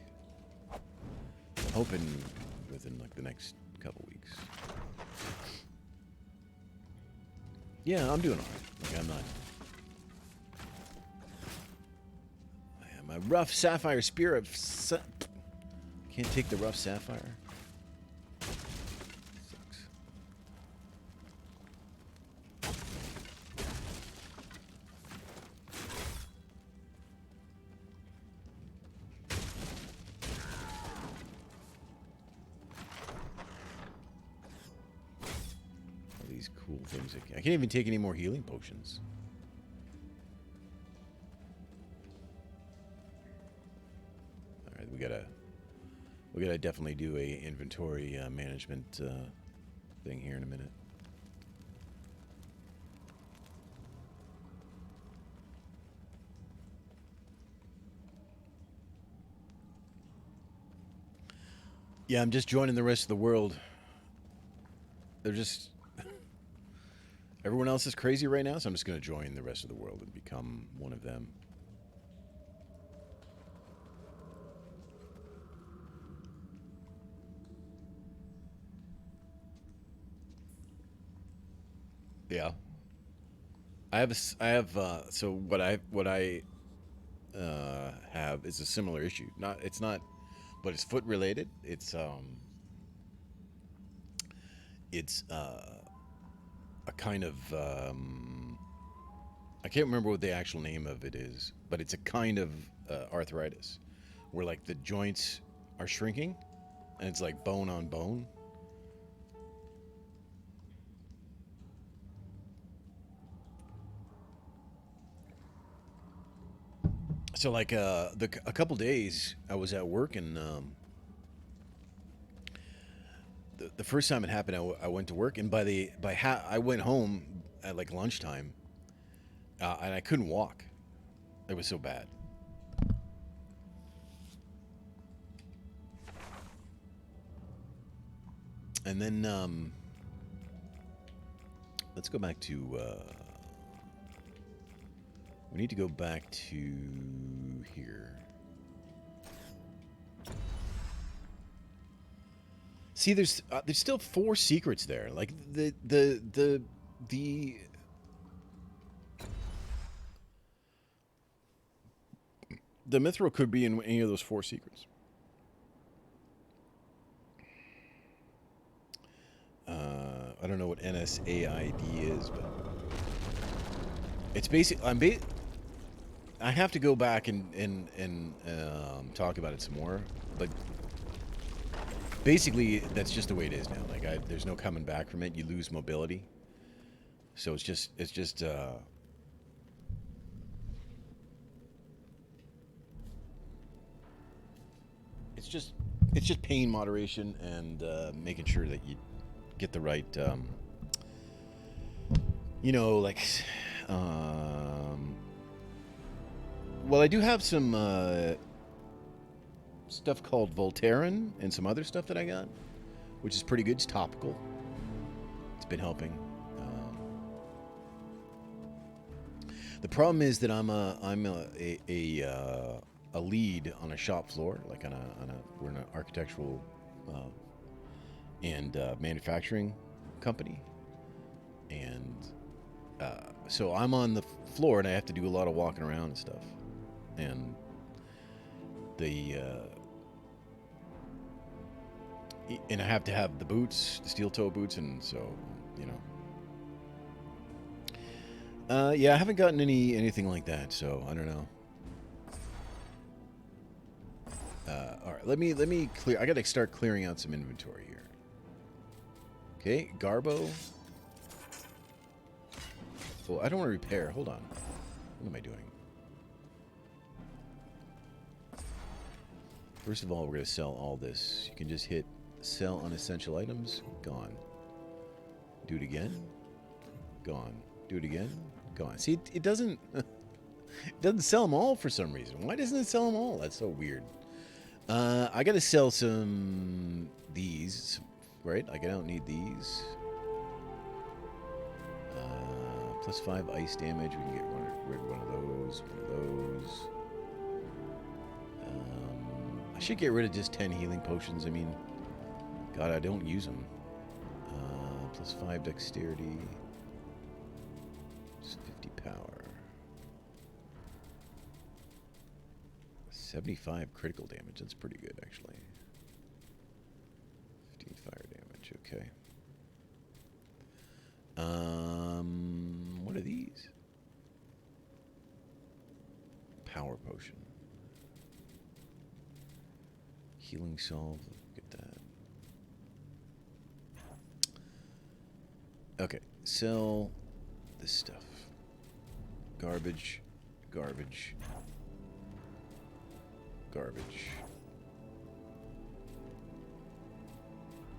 I'm hoping within like the next couple weeks. Yeah, I'm doing all right. Like I'm not. My rough sapphire spirit. Can't take the rough sapphire. Sucks. All these cool things. I can't even take any more healing potions. We're gonna definitely do a inventory management thing here in a minute. Yeah, I'm just joining the rest of the world. They're just... Everyone else is crazy right now, so I'm just going to join the rest of the world and become one of them. Yeah. So what I have is a similar issue. It's not, but it's foot related. It's a kind of I can't remember what the actual name of it is, but it's a kind of arthritis where like the joints are shrinking and it's like bone on bone. So like a couple days I was at work and the first time it happened I went to work and I went home at like lunchtime and I couldn't walk. It was so bad. And then let's go back to we need to go back to here. See, there's still 4 secrets there. Like the mithril could be in any of those 4 secrets. I don't know what NSAID is, but it's basic. I have to go back and talk about it some more, but basically that's just the way it is now. Like there's no coming back from it. You lose mobility, so it's just pain moderation and making sure that you get the right, well, I do have some stuff called Voltaren and some other stuff that I got, which is pretty good. It's topical. It's been helping. The problem is that I'm a lead on a shop floor, like we're an architectural and manufacturing company, and so I'm on the floor and I have to do a lot of walking around and stuff, and and I have to have the boots, the steel toe boots, and so yeah, I haven't gotten anything like that, so I don't know. All right, let me clear. I got to start clearing out some inventory here. Okay, Garbo. Oh, I don't want to repair. Hold on. What am I doing? First of all, we're going to sell all this. You can just hit sell unessential items. Gone. Do it again. Gone. Do it again. Gone. See, it doesn't... it doesn't sell them all for some reason. Why doesn't it sell them all? That's so weird. I got to sell some... these. Right? Like, I don't need these. Plus 5 ice damage. We can get rid of one of those. I should get rid of just 10 healing potions. I mean, God, I don't use them. Plus 5 dexterity. Just 50 power. 75 critical damage. That's pretty good, actually. 15 fire damage. Okay. What are these? Power potion. Healing salve. Get that. Okay. Sell this stuff. Garbage. Garbage. Garbage.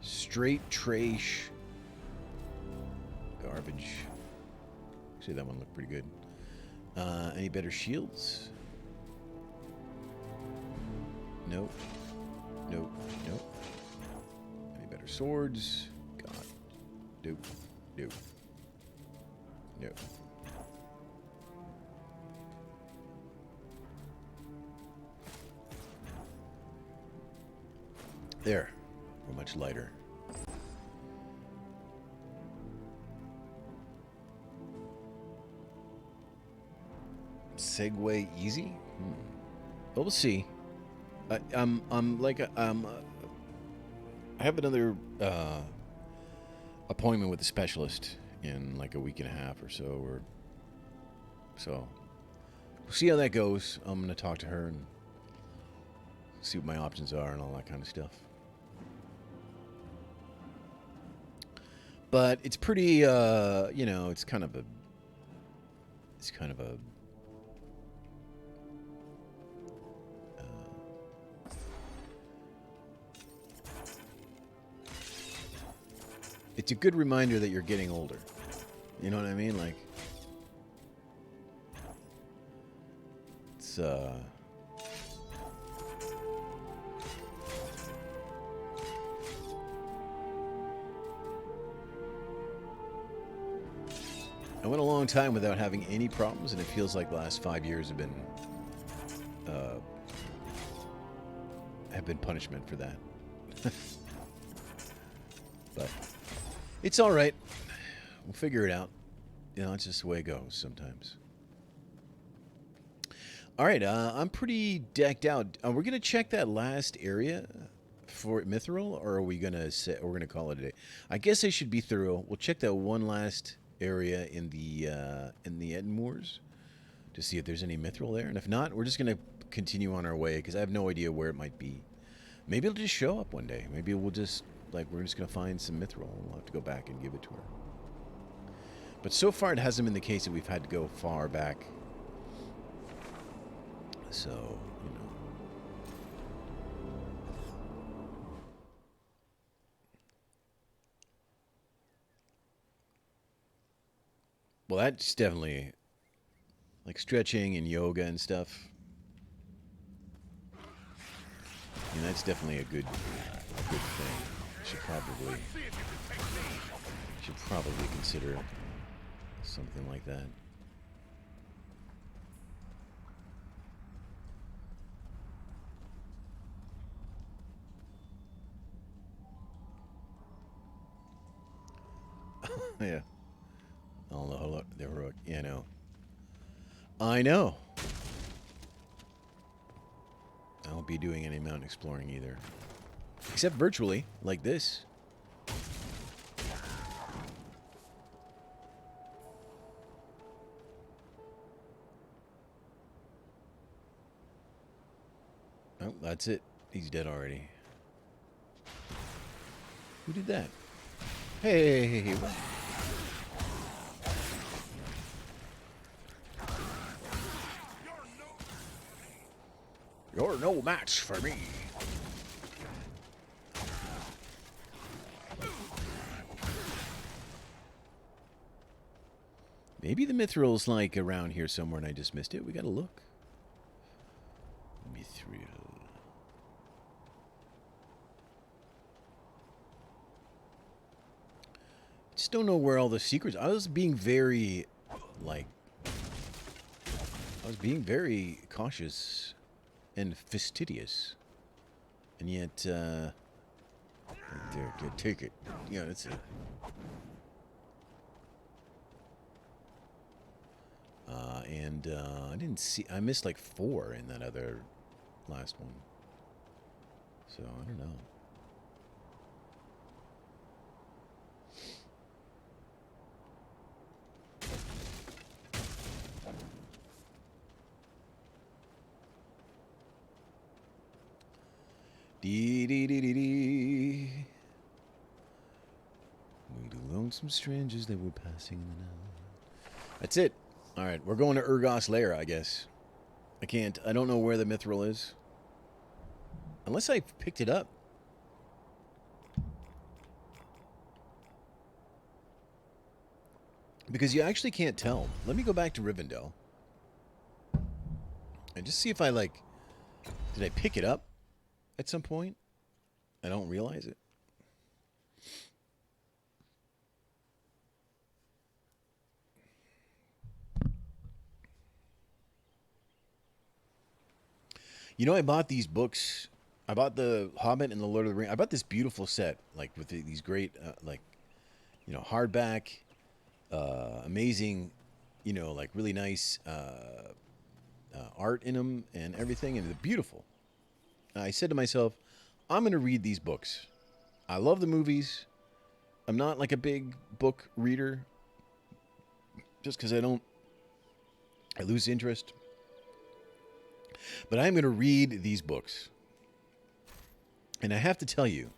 Straight trash. Garbage. Actually, that one looked pretty good. Any better shields? Nope. Nope. Nope. Any better swords? God. Nope. Nope. Nope. There. We're much lighter. Segway easy? Well, we'll see. I have another appointment with a specialist in like a week and a half or so, so we'll see how that goes. I'm gonna talk to her and see what my options are and all that kind of stuff. But it's pretty, you know, it's kind of a it's a good reminder that you're getting older. You know what I mean? Like, it's, I went a long time without having any problems, and it feels like the last 5 years have been punishment for that. But it's all right. We'll figure it out. You know, it's just the way it goes sometimes. All right, I'm pretty decked out. We're gonna check that last area for Mithril, or are we gonna say we're gonna call it a day? I guess I should be thorough. We'll check that one last area in the Eden Moors to see if there's any Mithril there, and if not, we're just gonna continue on our way because I have no idea where it might be. Maybe it'll just show up one day. Maybe we'll just we're just gonna find some Mithril and we'll have to go back and give it to her. But so far, it hasn't been the case that we've had to go far back. So, you know. Well, that's definitely like stretching and yoga and stuff. I mean, that's definitely a good thing. Should probably consider something like that. Yeah. Oh, no, the heroic. Yeah, no. I know. I won't be doing any mountain exploring either. Except virtually, like this. Oh, that's it. He's dead already. Who did that? Hey. You're no match for me. Maybe the Mithril's like around here somewhere and I just missed it. We gotta look. Mithril. Just don't know where all the secrets. I was being very, cautious and fastidious, and yet, there, take it. Yeah, that's it. I didn't see. I missed like 4 in that other last one. So I don't know. Dee dee dee dee dee. We the lonesome strangers that were passing in the night. That's it. All right, we're going to Urgos Lair, I guess. I don't know where the Mithril is. Unless I picked it up. Because you actually can't tell. Let me go back to Rivendell. And just see if I, like... Did I pick it up at some point? I don't realize it. You know, I bought these books. I bought the Hobbit and the Lord of the Rings. I bought this beautiful set, like with these great, like, you know, hardback, amazing, you know, like really nice art in them and everything, and they're beautiful. I said to myself, I'm going to read these books. I love the movies. I'm not like a big book reader, just because I lose interest. But I'm going to read these books. And I have to tell you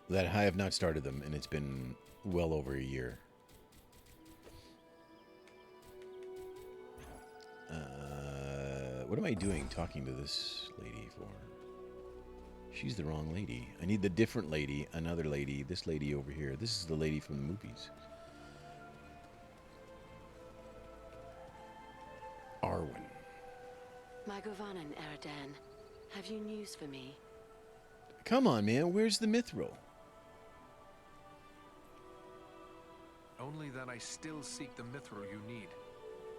that I have not started them, and it's been well over a year. What am I doing talking to this lady for? She's the wrong lady. I need the different lady, another lady, this lady over here. This is the lady from the movies. Arwen. My Govanen, Eridan, have you news for me? Come on, man. Where's the Mithril? Only that I still seek the mithril you need.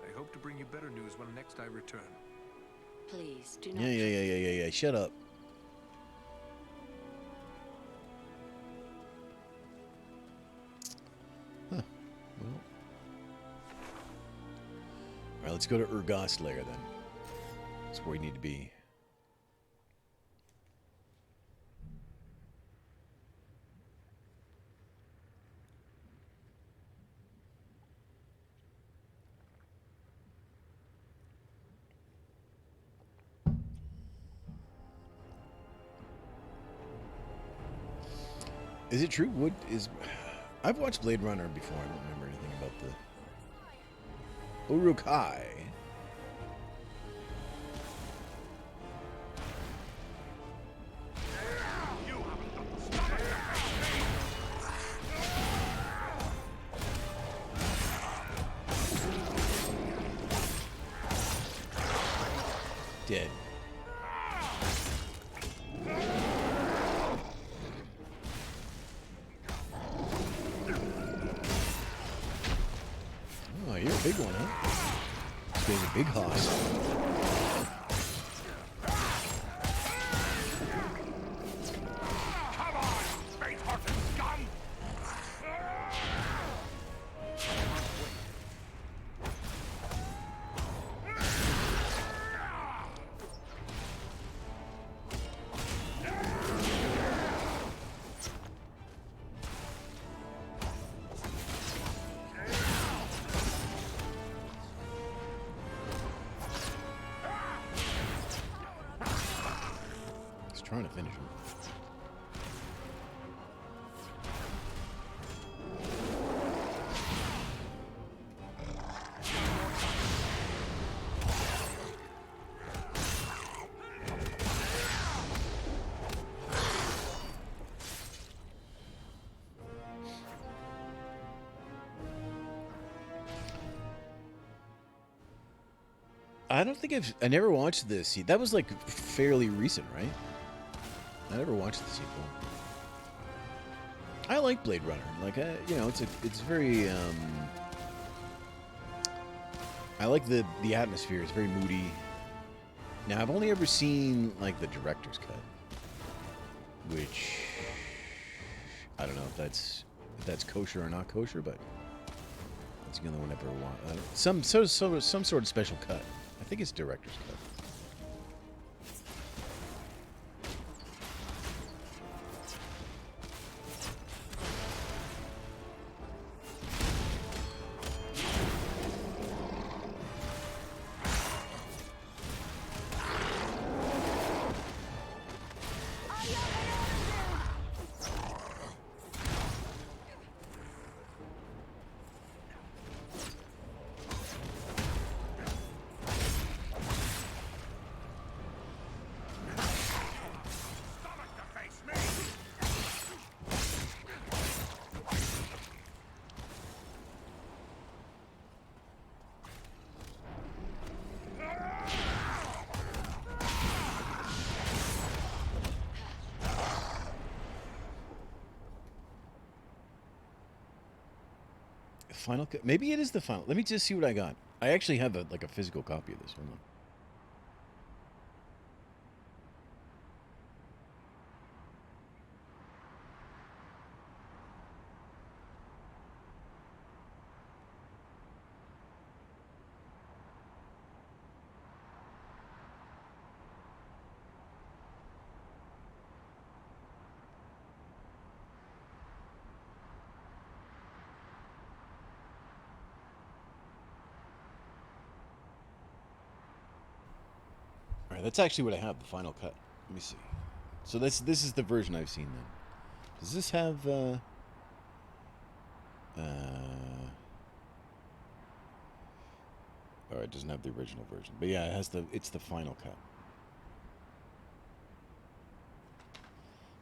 I hope to bring you better news when next I return. Please, do not... Yeah. Shut up. Huh. Well. Alright, let's go to Urgast Lair then. That's where we need to be. Is it true? Wood is... I've watched Blade Runner before. I don't remember anything about the... Uruk-hai. Dead. Oh, you're a big one, huh? This guy's a big hoss. Trying to finish him. I don't think I never watched this. That was like fairly recent, right? I never watched the sequel. I like Blade Runner. Like, you know, it's very. I like the atmosphere. It's very moody. Now, I've only ever seen like the director's cut, which I don't know if that's kosher or not kosher, but that's the only one I've ever watched. Some sort of special cut. I think it's director's cut. Final cut. Maybe it is the final. Let me just see what I got. I actually have a physical copy of this. Hold on. All right, that's actually what I have, the final cut. Let me see. So this is the version I've seen then. Does this have oh, it doesn't have the original version. But yeah, it's the final cut.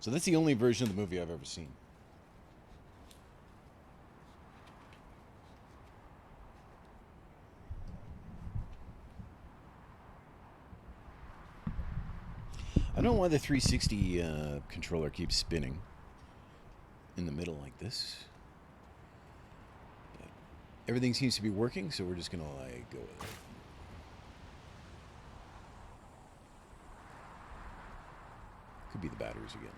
So that's the only version of the movie I've ever seen. I don't know why the 360 controller keeps spinning in the middle like this. But everything seems to be working, so we're just gonna like go with it. Could be the batteries again.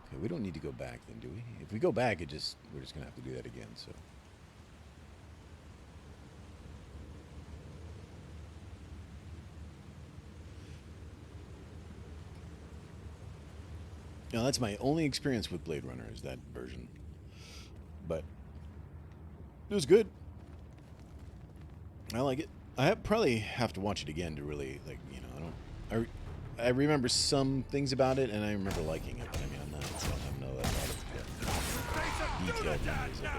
Okay, we don't need to go back then, do we? If we go back, we're just gonna have to do that again. So. Now, that's my only experience with Blade Runner, is that version. But it was good. I like it. Probably have to watch it again to really, like, you know, I remember some things about it, and I remember liking it, but I mean, I don't know that lot of detailed memories of it.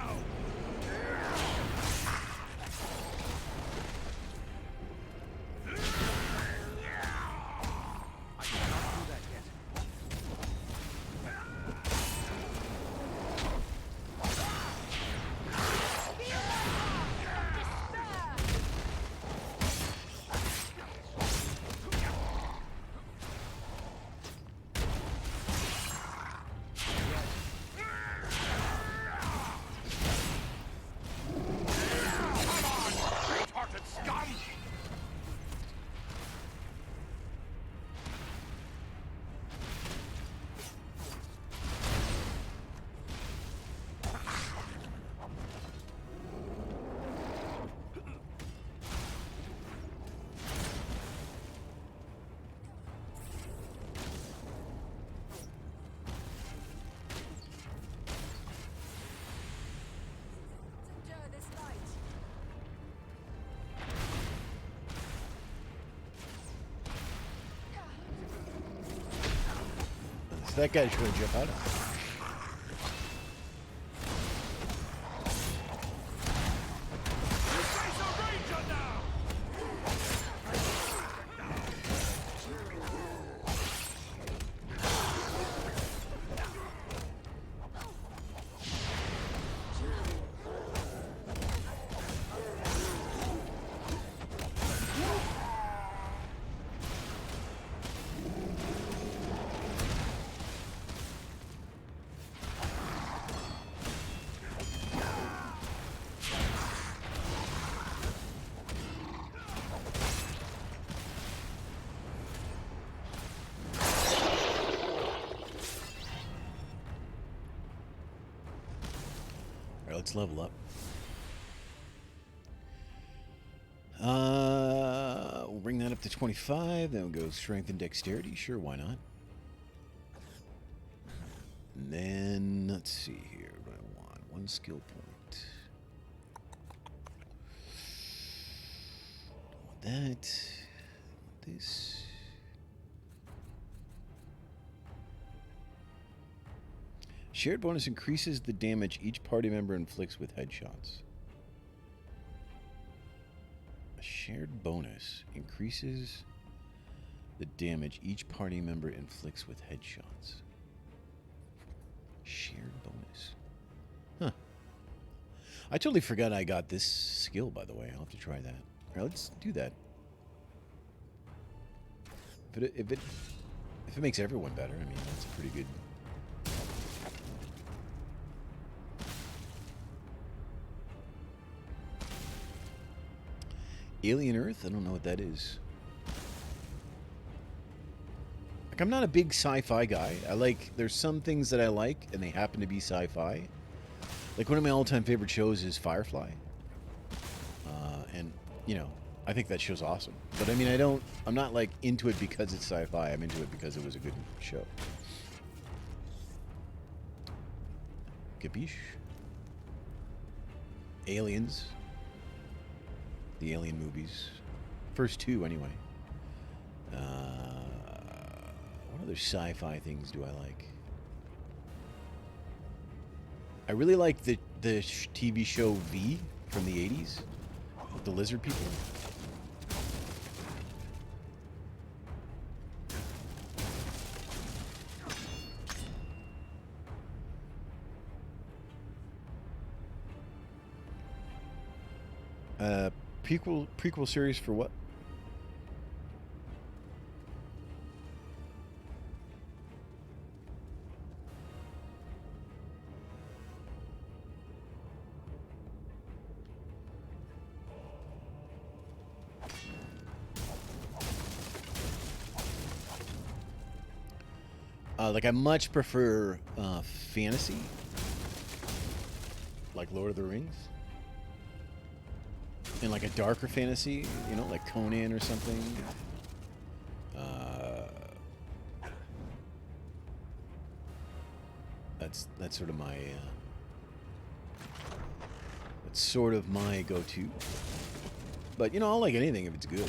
That guy's going to jump out of it. Let's level up. We'll bring that up to 25. Then we'll go strength and dexterity. Sure, why not? And then, let's see here. What do I want? One skill point. Don't want that. This. Shared bonus increases the damage each party member inflicts with headshots. A shared bonus increases the damage each party member inflicts with headshots. Shared bonus. Huh. I totally forgot I got this skill, by the way. I'll have to try that. All right, let's do that. If it makes everyone better, I mean, that's a pretty good... Alien Earth? I don't know what that is. Like, I'm not a big sci-fi guy. There's some things that I like, and they happen to be sci-fi. Like, one of my all-time favorite shows is Firefly. And, you know, I think that show's awesome. But, I mean, I'm not, like, into it because it's sci-fi. I'm into it because it was a good show. Capiche? Aliens. The Alien movies. First two, anyway. What other sci-fi things do I like? I really like the TV show V from the 80s. With the lizard people. Prequel series for what? Like, I much prefer fantasy, like Lord of the Rings, and like a darker fantasy, you know, like Conan or something. That's sort of my go-to. But you know, I'll like anything if it's good.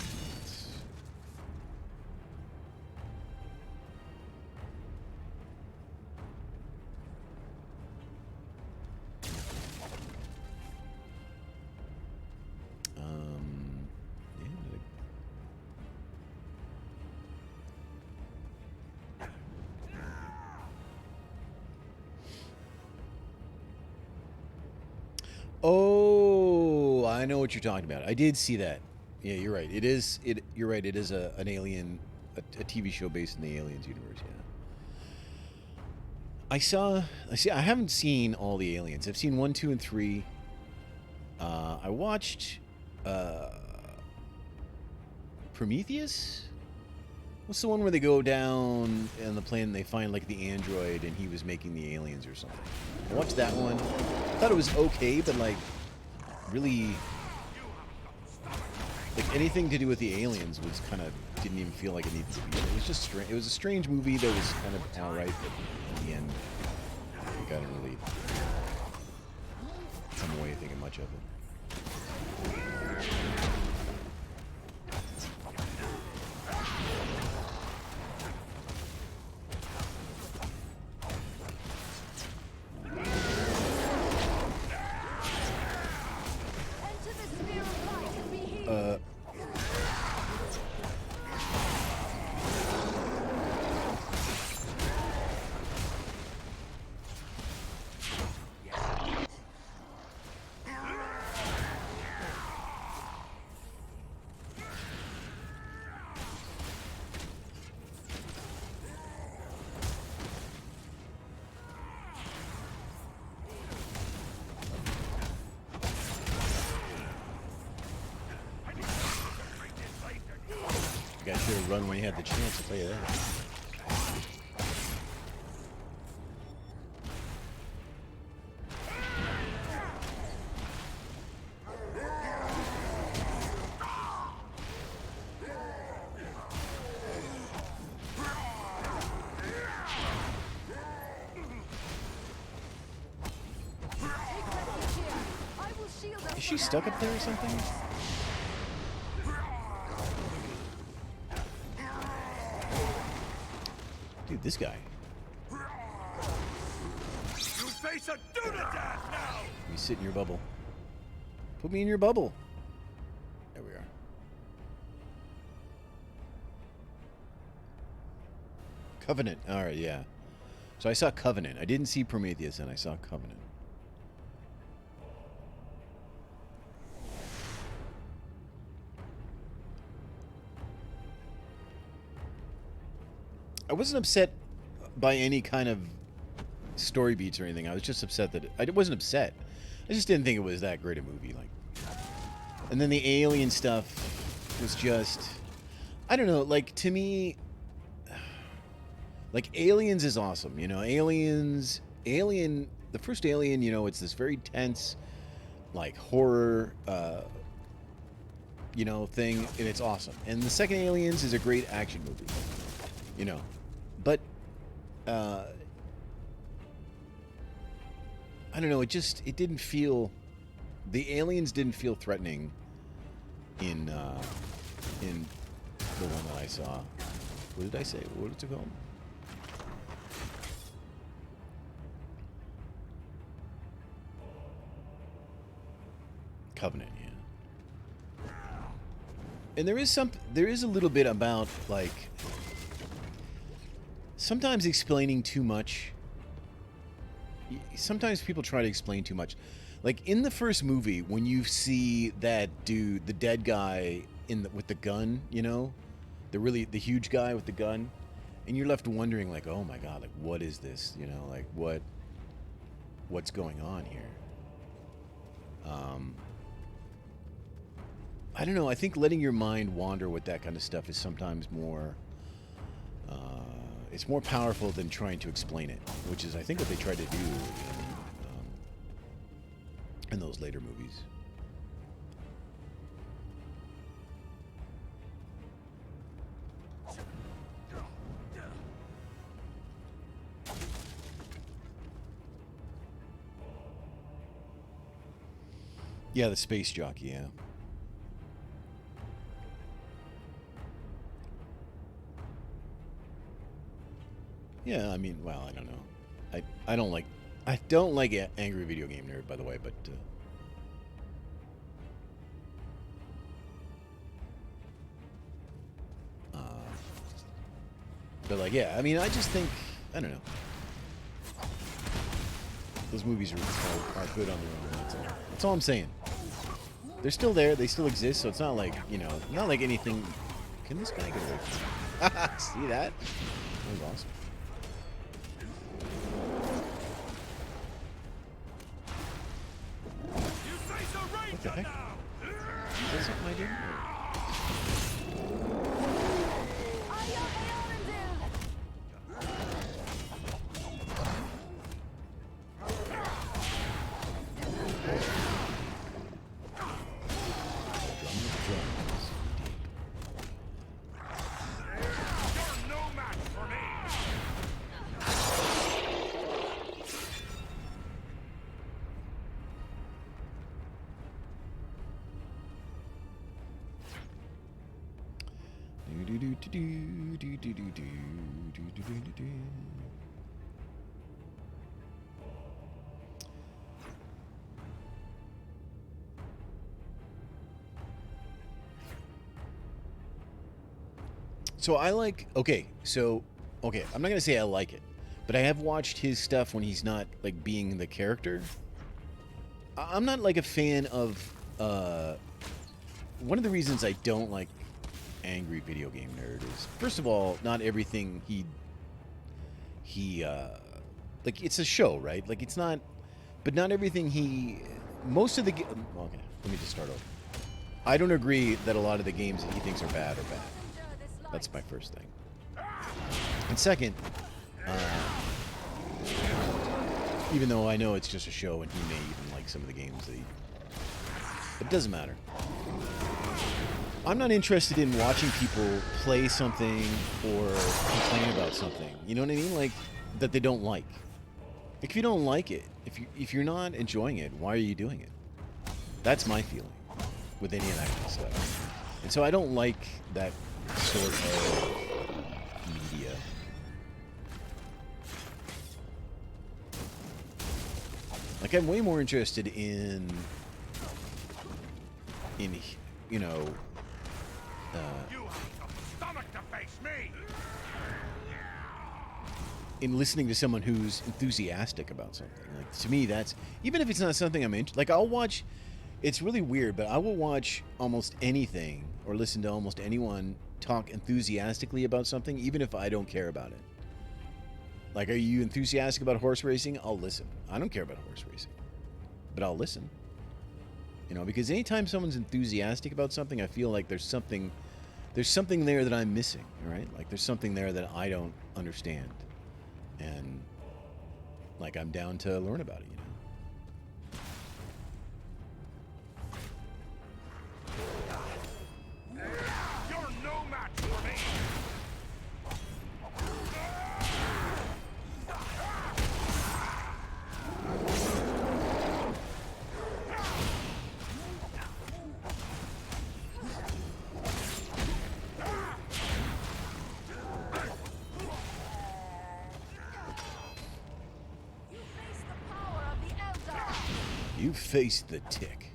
Oh, I know what you're talking about. I did see that. Yeah, you're right. You're right. It is an alien, a TV show based in the Aliens universe. Yeah. I haven't seen all the Aliens. I've seen 1, 2, and 3. I watched Prometheus. What's the one where they go down in the plane and they find like the android and he was making the aliens or something? I watched that one. I thought it was okay, but like really, like anything to do with the aliens was kind of didn't even feel like it needed to be. It was just strange. It was a strange movie that was kind of alright, but in the end, I didn't really come away thinking much of it. You guys should have run when you had the chance, I'll tell you that. Is she stuck up there or something? Dude, this guy. You face a Dunadan now! You sit in your bubble. Put me in your bubble. There we are. Covenant. Alright, yeah. So I saw Covenant. I didn't see Prometheus, and I saw Covenant. I wasn't upset by any kind of story beats or anything. I was just upset that I wasn't upset. I just didn't think it was that great a movie. Like, And then the alien stuff was just, I don't know, like, to me, like, Aliens is awesome, you know, the first Alien, you know, it's this very tense, like, horror, you know, thing, and it's awesome. And the second Aliens is a great action movie, you know, but, I don't know, it didn't feel, the aliens didn't feel threatening in the one that I saw. What did I say? What is it called? Covenant, yeah. And there is a little bit about, like, sometimes explaining too much. Sometimes people try to explain too much. Like, in the first movie, when you see that dude, the dead guy with the gun, you know, the huge guy with the gun, and you're left wondering, like, oh my god, like, what is this? You know, like, what's going on here? I don't know. I think letting your mind wander with that kind of stuff is sometimes more. It's more powerful than trying to explain it, which is, I think, what they tried to do in those later movies. Yeah, the space jockey, yeah. Yeah, I mean, well, I don't know. I don't like Angry Video Game Nerd, by the way, but like, yeah, I mean, I just think, I don't know. Those movies are good on their own. That's all I'm saying. They're still there. They still exist. So it's not like, you know, not like anything. Can this guy get away from me? See that? That was awesome. What the heck? Is that something I did? So I like, okay, I'm not going to say I like it, but I have watched his stuff when he's not, like, being the character. I'm not, like, a fan of, one of the reasons I don't like Angry Video Game Nerd is, first of all, not everything he like, it's a show, right? Like, it's not, but not everything most of the, okay, let me just start over. I don't agree that a lot of the games that he thinks are bad are bad. That's my first thing. And second, even though I know it's just a show and he may even like some of the games that it doesn't matter. I'm not interested in watching people play something or complain about something. You know what I mean? Like, that they don't like. If you don't like it, if you're not enjoying it, why are you doing it? That's my feeling with any of that kind of stuff. And so I don't like that sort of media. Like, I'm way more interested in you know, you have the stomach to face me. In listening to someone who's enthusiastic about something. Like, to me, that's, even if it's not something I'm into, like, I'll watch, it's really weird, but I will watch almost anything or listen to almost anyone talk enthusiastically about something, even if I don't care about it. Like, are you enthusiastic about horse racing? I'll listen. I don't care about horse racing, but I'll listen. You know, because anytime someone's enthusiastic about something, I feel like there's something there that I'm missing, right? Like there's something there that I don't understand. And like I'm down to learn about it, you know. You're no match for me! You face the tick.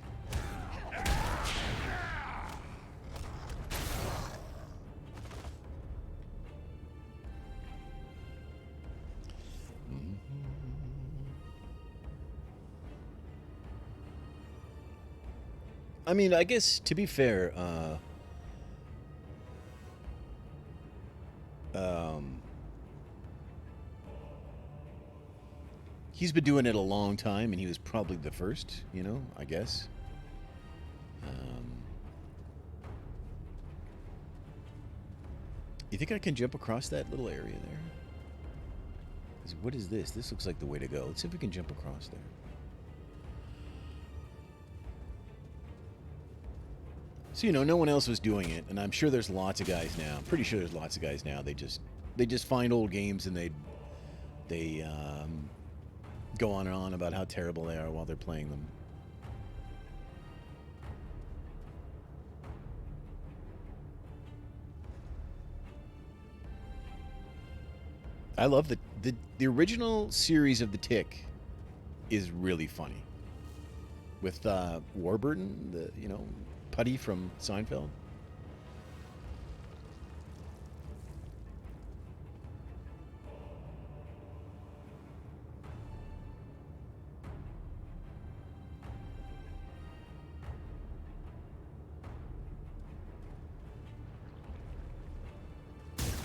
I mean, I guess to be fair, he's been doing it a long time, and he was probably the first, you know, I guess. You think I can jump across that little area there? What is this? This looks like the way to go. Let's see if we can jump across there. So, you know, no one else was doing it, and I'm sure there's lots of guys now. I'm pretty sure there's lots of guys now. They just find old games and they go on and on about how terrible they are while they're playing them. I love the original series of The Tick is really funny. With Warburton, Putty from Seinfeld.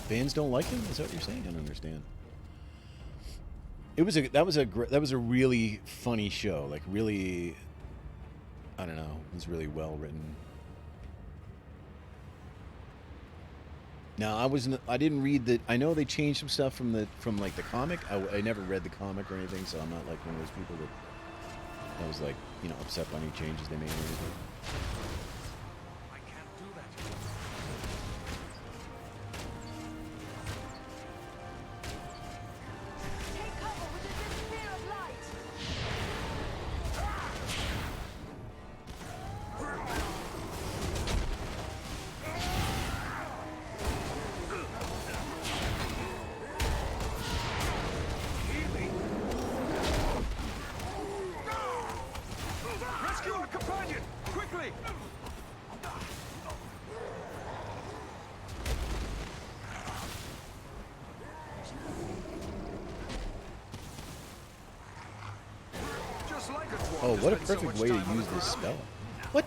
Fans don't like him? Is that what you're saying? I don't understand. That was a really funny show. Like really, I don't know. It was really well written. Now I didn't read the. I know they changed some stuff from like the comic. I never read the comic or anything, so I'm not like one of those people that was like upset by any changes they made or anything. Oh, what a perfect way to use this spell. What?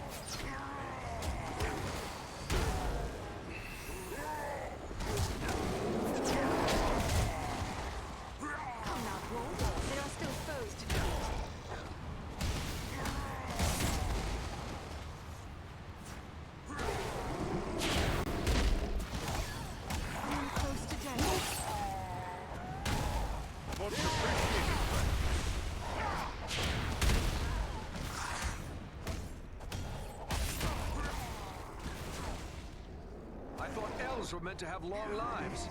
Were meant to have long lives.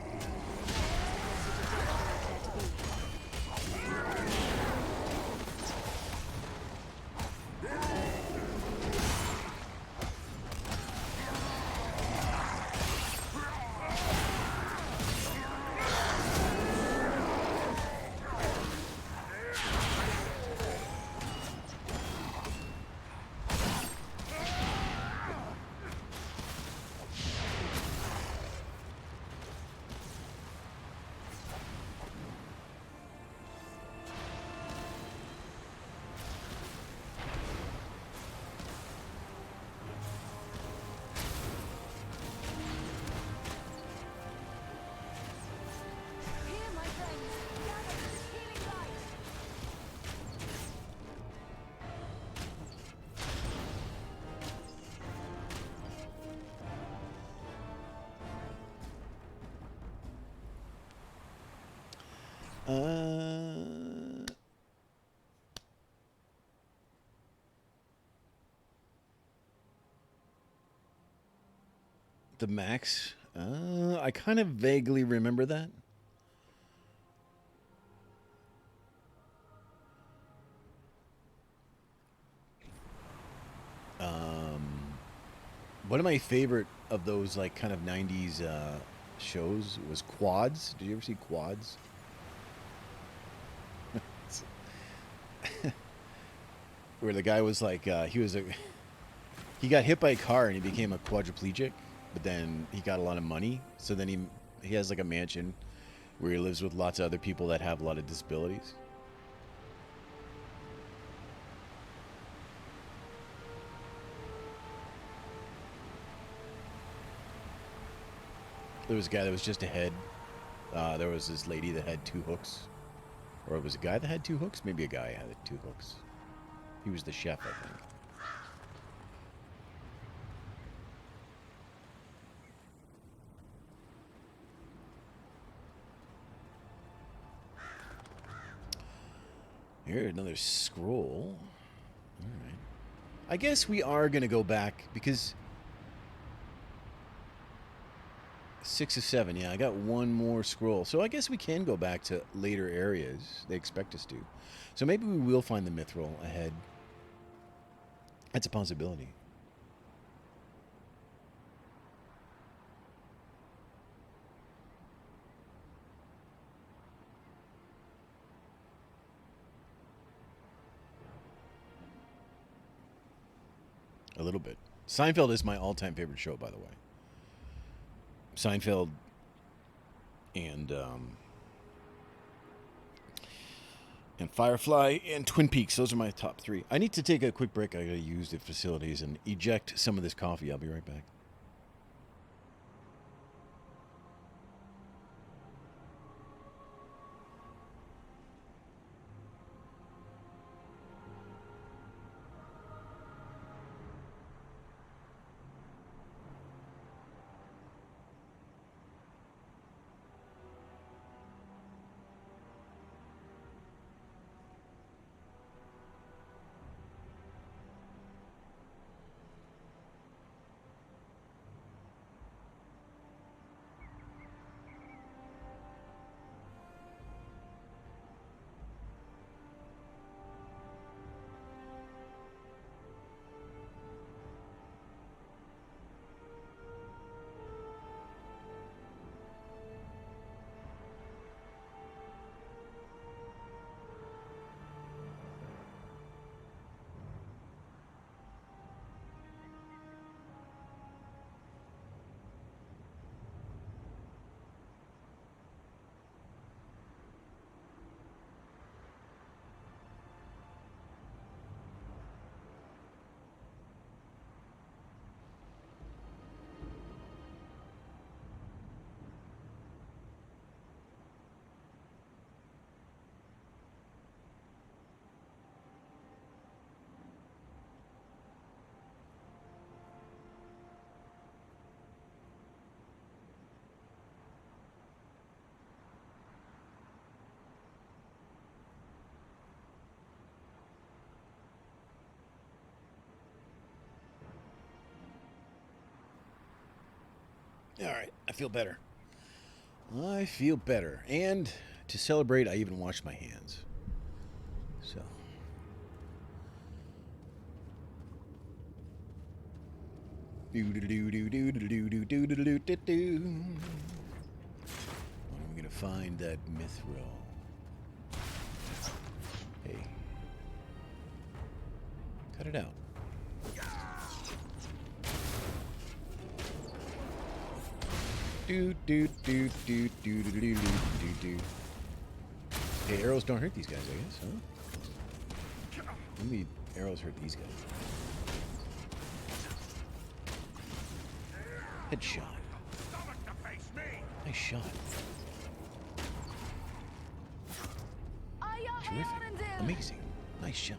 the max. I kind of vaguely remember that. One of my favorite of those like kind of 90s shows was Quads. Did you ever see Quads? Where the guy was like, he got hit by a car and he became a quadriplegic, but then he got a lot of money. So then he has like a mansion where he lives with lots of other people that have a lot of disabilities. There was a guy that was just a head. There was this lady that had 2 hooks. Or it was a guy that had 2 hooks? Maybe a guy had 2 hooks. He was the chef, I think. Here, another scroll. Alright. I guess we are going to go back because 6 or 7, yeah, I got 1 more scroll. So I guess we can go back to later areas. They expect us to. So maybe we will find the mithril ahead. That's a possibility. A little bit. Seinfeld is my all-time favorite show, by the way. Seinfeld and Firefly and Twin Peaks. Those are my top 3. I need to take a quick break. I gotta use the facilities and eject some of this coffee. I'll be right back. All right, I feel better. I feel better. And to celebrate, I even washed my hands. So. When are we gonna find that mithril? Hey. Cut it out. Hey, arrows don't hurt these guys, I guess, huh? Maybe arrows hurt these guys. Headshot. Nice shot. Terrific. Amazing. Nice shot.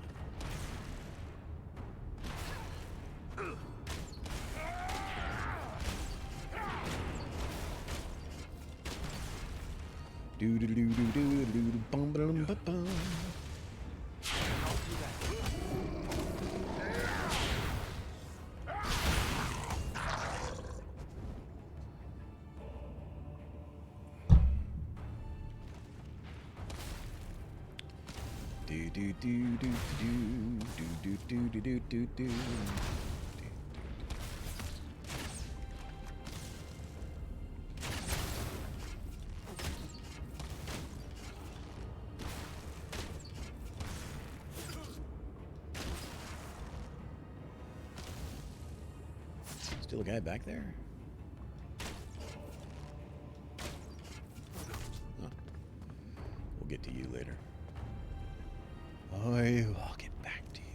do do do do do do do do do do. Still a guy back there? Huh. We'll get to you later. I'll get back to you.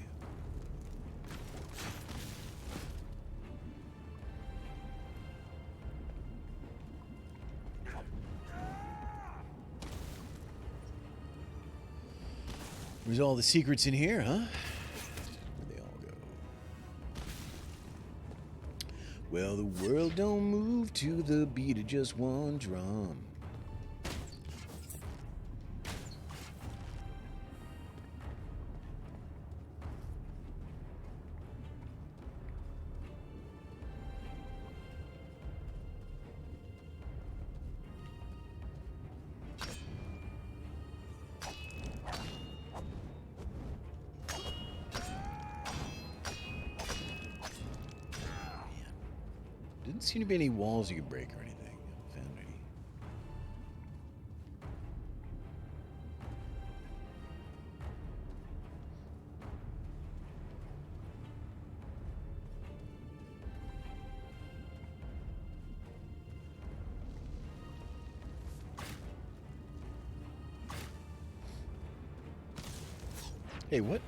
There's all the secrets in here, huh? Where'd they all go? Well, the world don't move to the beat of just one drum. Didn't seem to be any walls you could break or anything. I haven't found any. Hey, what?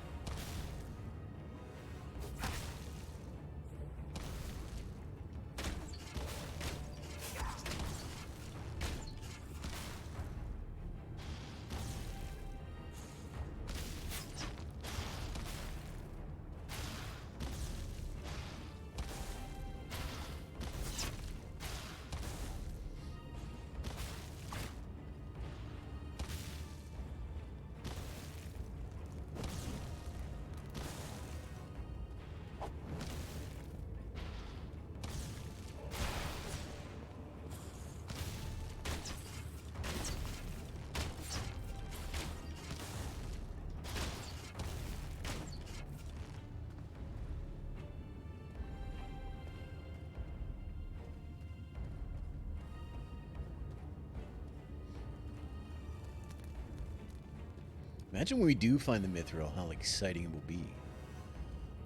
Imagine when we do find the Mithril, how exciting it will be.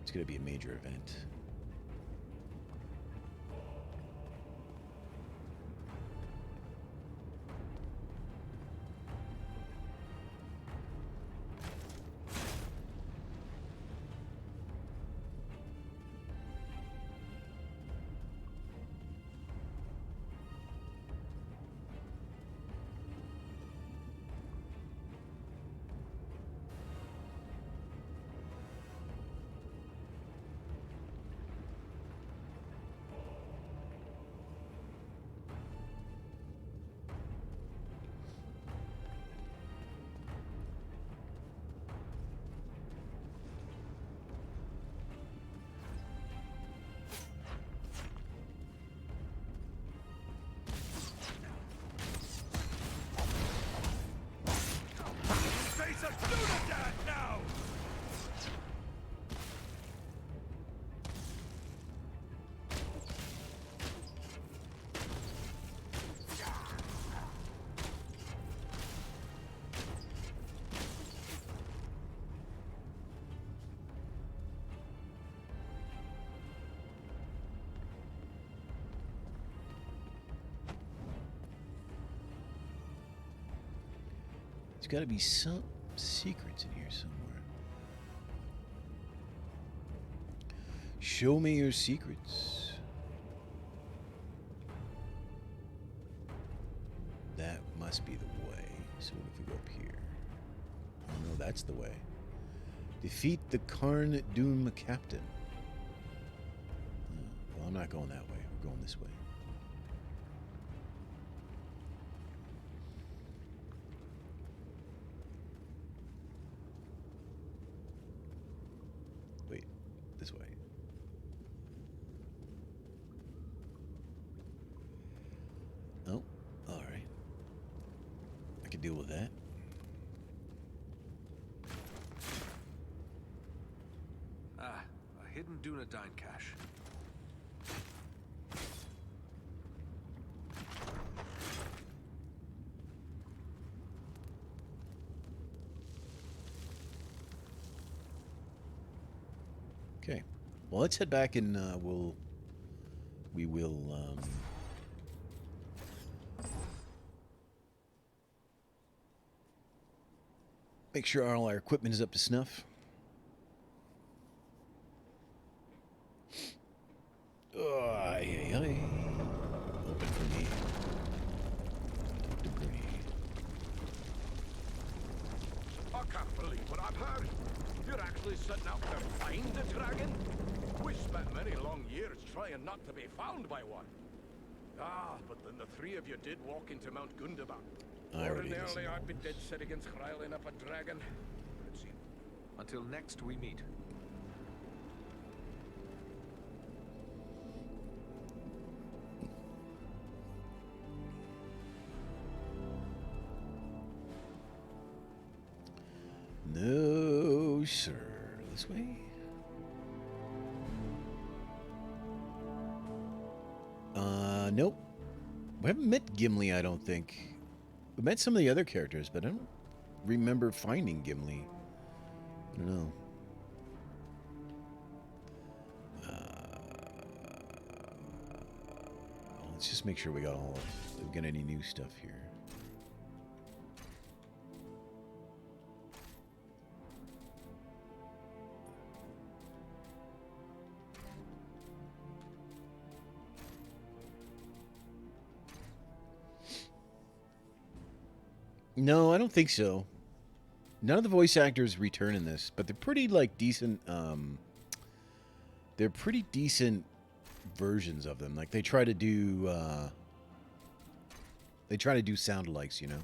It's going to be a major event. There's got to be some secrets in here somewhere. Show me your secrets. That must be the way. So what if we go up here? Oh no, that's the way. Defeat the Karn Doom Captain. Well, I'm not going that way. We're going this way. Wait, this way. Oh, all right. I can deal with that. hidden Dunedain cache. Okay. Well, let's head back and we will make sure all our equipment is up to snuff. Ay, ay, ay. Open for me. Debris. I can't believe what I've heard. You're actually setting out to find the dragon? We spent many long years trying not to be found by one. Ah, but then the three of you did walk into Mount Gundabad. Ordinarily, I'd be dead set against riling up a dragon. But it seemed... Until next we meet. No, sir. This way? Nope. We haven't met Gimli, I don't think. We met some of the other characters, but I don't remember finding Gimli. I don't know. Let's just make sure we got all of... If we got any new stuff here. No, I don't think so. None of the voice actors return in this, but they're pretty, like, decent, they're pretty decent versions of them. Like, they try to do sound-alikes, you know?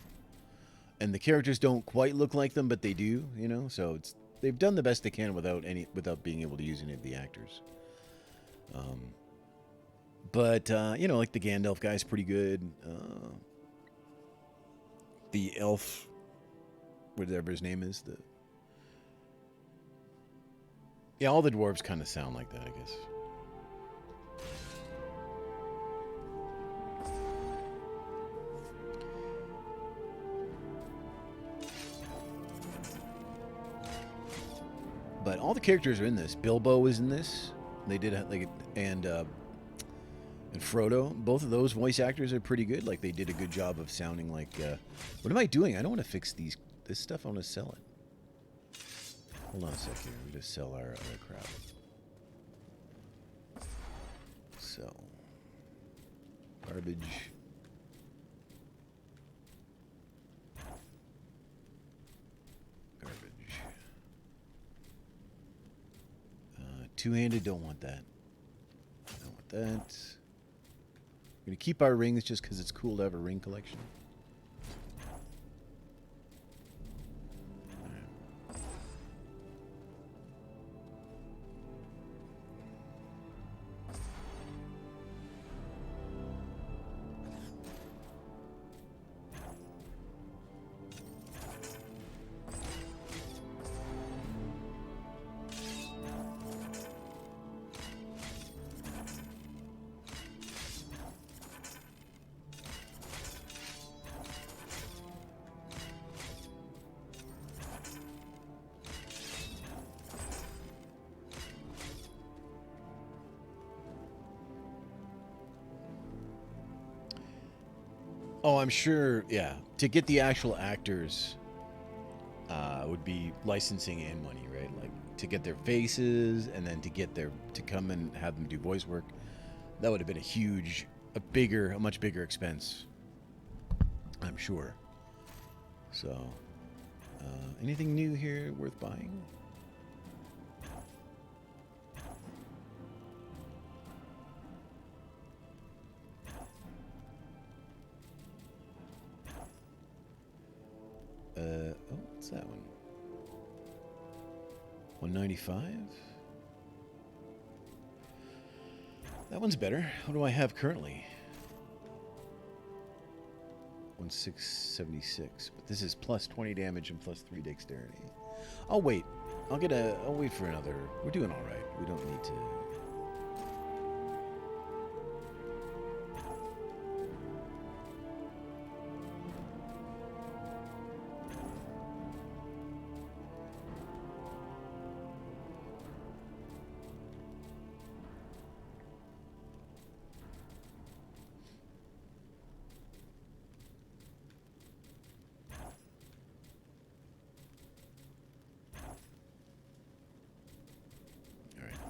And the characters don't quite look like them, but they do, you know? So it's, they've done the best they can without being able to use any of the actors. But, you know, like, the Gandalf guy's pretty good. The elf, whatever his name is, yeah, all the dwarves kind of sound like that, I guess. But all the characters are in this. Bilbo is in this. They did like, and Frodo. Both of those voice actors are pretty good. Like, they did a good job of sounding like. What am I doing? I don't want to fix this stuff. I want to sell it. Hold on a sec here. We just sell our other crap. Sell. Garbage. Garbage. Two-handed, don't want that. Don't want that. We're going to keep our rings just because it's cool to have a ring collection. Oh, I'm sure, yeah. To get the actual actors would be licensing and money, right? Like, to get their faces and then to come and have them do voice work. That would have been a much bigger expense. I'm sure. So, anything new here worth buying? Oh, what's that one? 195? That one's better. What do I have currently? 1676. But this is plus 20 damage and plus 3 dexterity. Oh, wait. I'll wait for another. We're doing all right. We don't need to.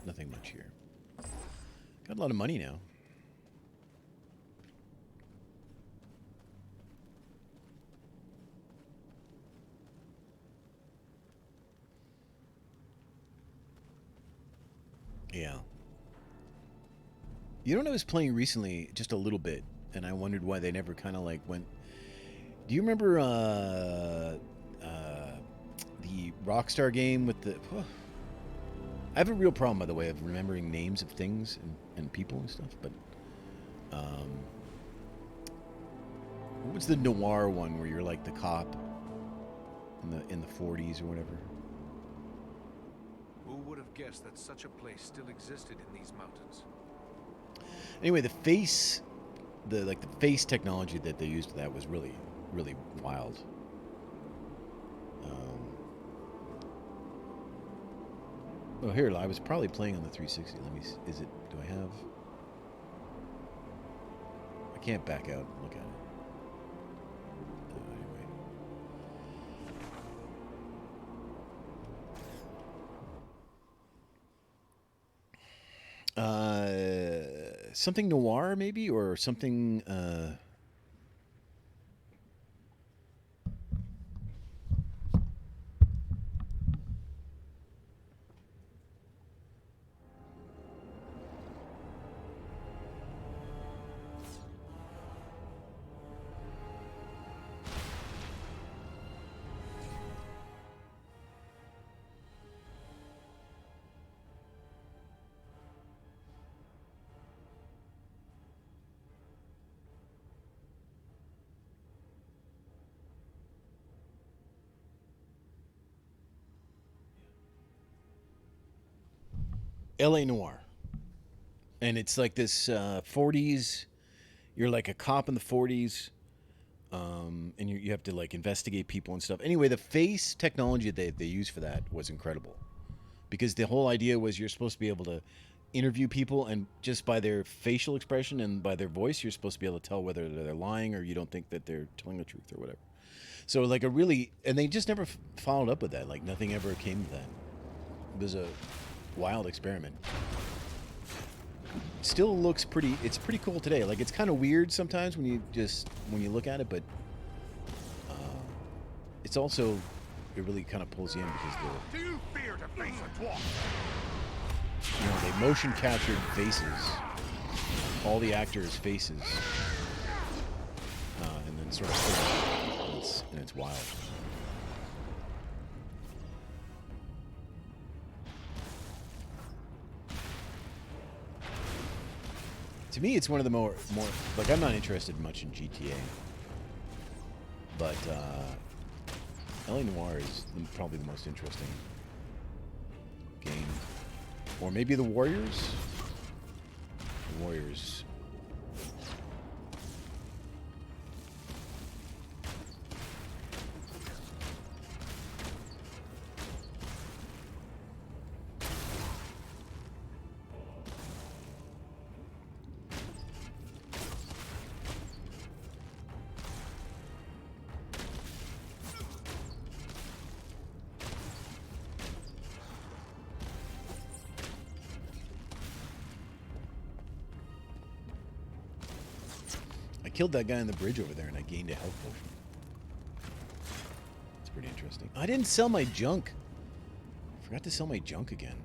Nothing much here. Got a lot of money now. Yeah. You know what I was playing recently, just a little bit, and I wondered why they never kind of like went. Do you remember the Rockstar game with the? I have a real problem, by the way, of remembering names of things and people and stuff. But what was the noir one where you're like the cop in the 40s or whatever? Who would have guessed that such a place still existed in these mountains? Anyway, the face technology that they used for that was really, really wild. Oh, here, I was probably playing on the 360. Let me, is it, do I have? I can't back out and look at it. Anyway. Something noir, maybe? Or something, LA Noir. And it's like this 40s, you're like a cop in the 40s, and you have to like investigate people and stuff. Anyway, the face technology that they used for that was incredible. Because the whole idea was you're supposed to be able to interview people, and just by their facial expression and by their voice, you're supposed to be able to tell whether they're lying or you don't think that they're telling the truth or whatever. So like and they just never followed up with that. Like nothing ever came to that. It was a wild experiment. Still looks it's pretty cool today. Like it's kind of weird sometimes when you look at it, but it's also, it really kind of pulls you in because Do you fear to face a dwarf? They motion captured faces, all the actors' faces, and then sort of and it's wild. To me, it's one of the more like, I'm not interested much in GTA, but LA Noir is probably the most interesting game. Or maybe the Warriors? The Warriors. I killed that guy on the bridge over there and I gained a health potion. It's pretty interesting. I didn't sell my junk. I forgot to sell my junk again.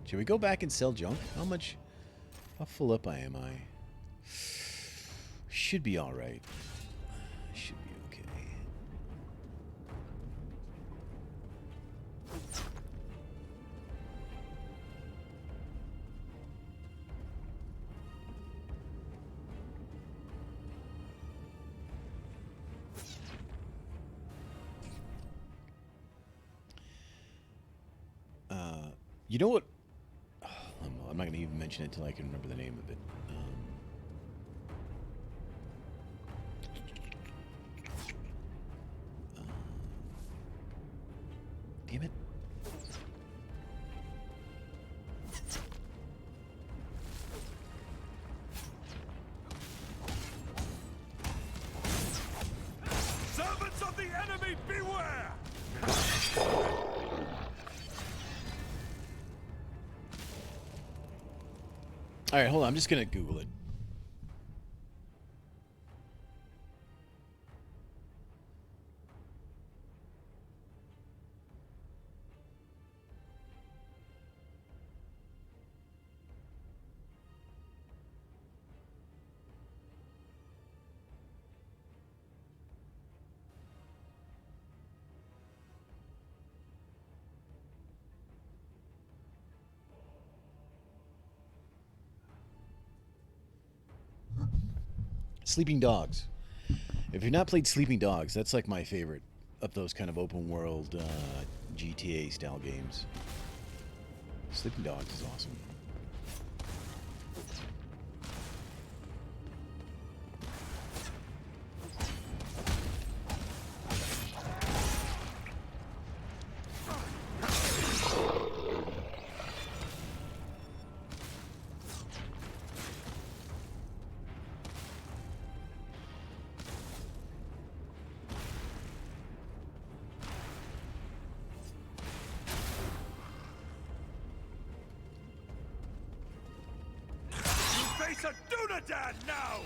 Should we go back and sell junk? How full up am I? Should be alright. Should be okay. You know what? I'm not going to even mention it until I can remember the name of it. Damn it. Servants of the enemy, beware! All right, hold on. I'm just going to Google it. Sleeping Dogs. If you've not played Sleeping Dogs, that's like my favorite of those kind of open world GTA style games. Sleeping Dogs is awesome. Face a Dunadan now!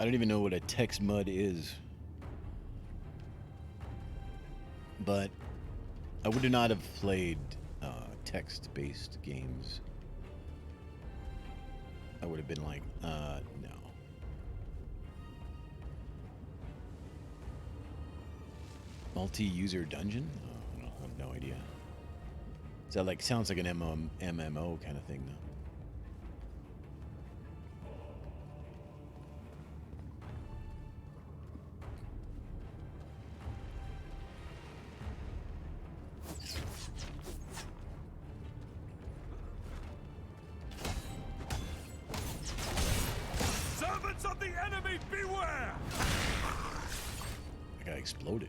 I don't even know what a text mud is. But I would not have played text-based games. I would have been like, no. Multi-user dungeon? Oh, I have no idea. Is that like, sounds like an MMO kind of thing, though. Servants of the enemy, beware! That guy exploded.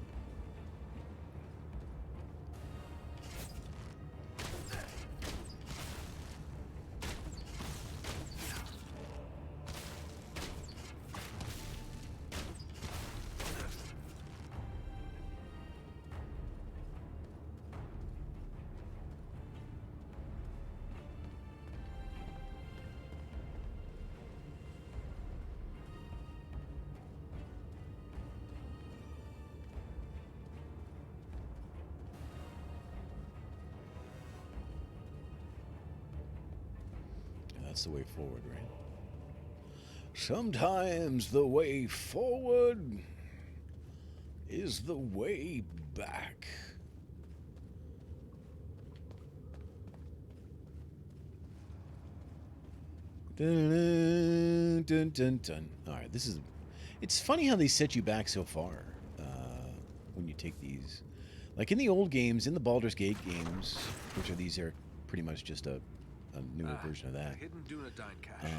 That's the way forward, right? Sometimes the way forward is the way back. Dun, dun, dun, dun. All right, this is... It's funny how they set you back so far when you take these. Like in the old games, in the Baldur's Gate games, which are these are pretty much just a newer version of that. Hidden Dunedain cache.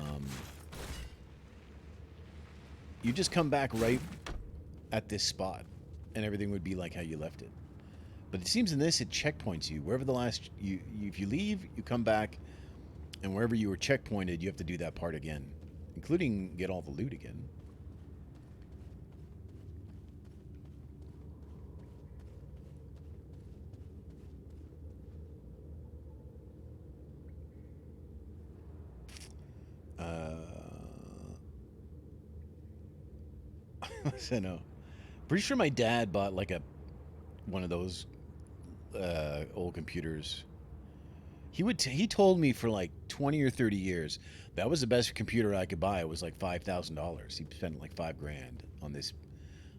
You just come back right at this spot, and everything would be like how you left it. But it seems in this, it checkpoints you. Wherever the last... if you leave, you come back, and wherever you were checkpointed, you have to do that part again. Including get all the loot again. I know. Pretty sure my dad bought like one of those old computers. He told me for like 20 or 30 years that was the best computer I could buy. It was like $5,000. He spent like $5,000 on this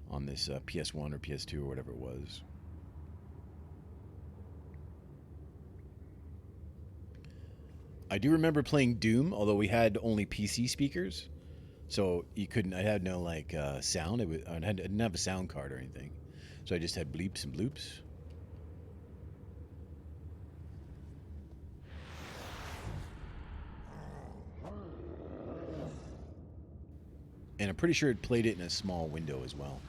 PS1 or PS2 or whatever it was. I do remember playing Doom, although we had only PC speakers. So you couldn't. I had no like sound. I didn't have a sound card or anything. So I just had bleeps and bloops. And I'm pretty sure it played it in a small window as well.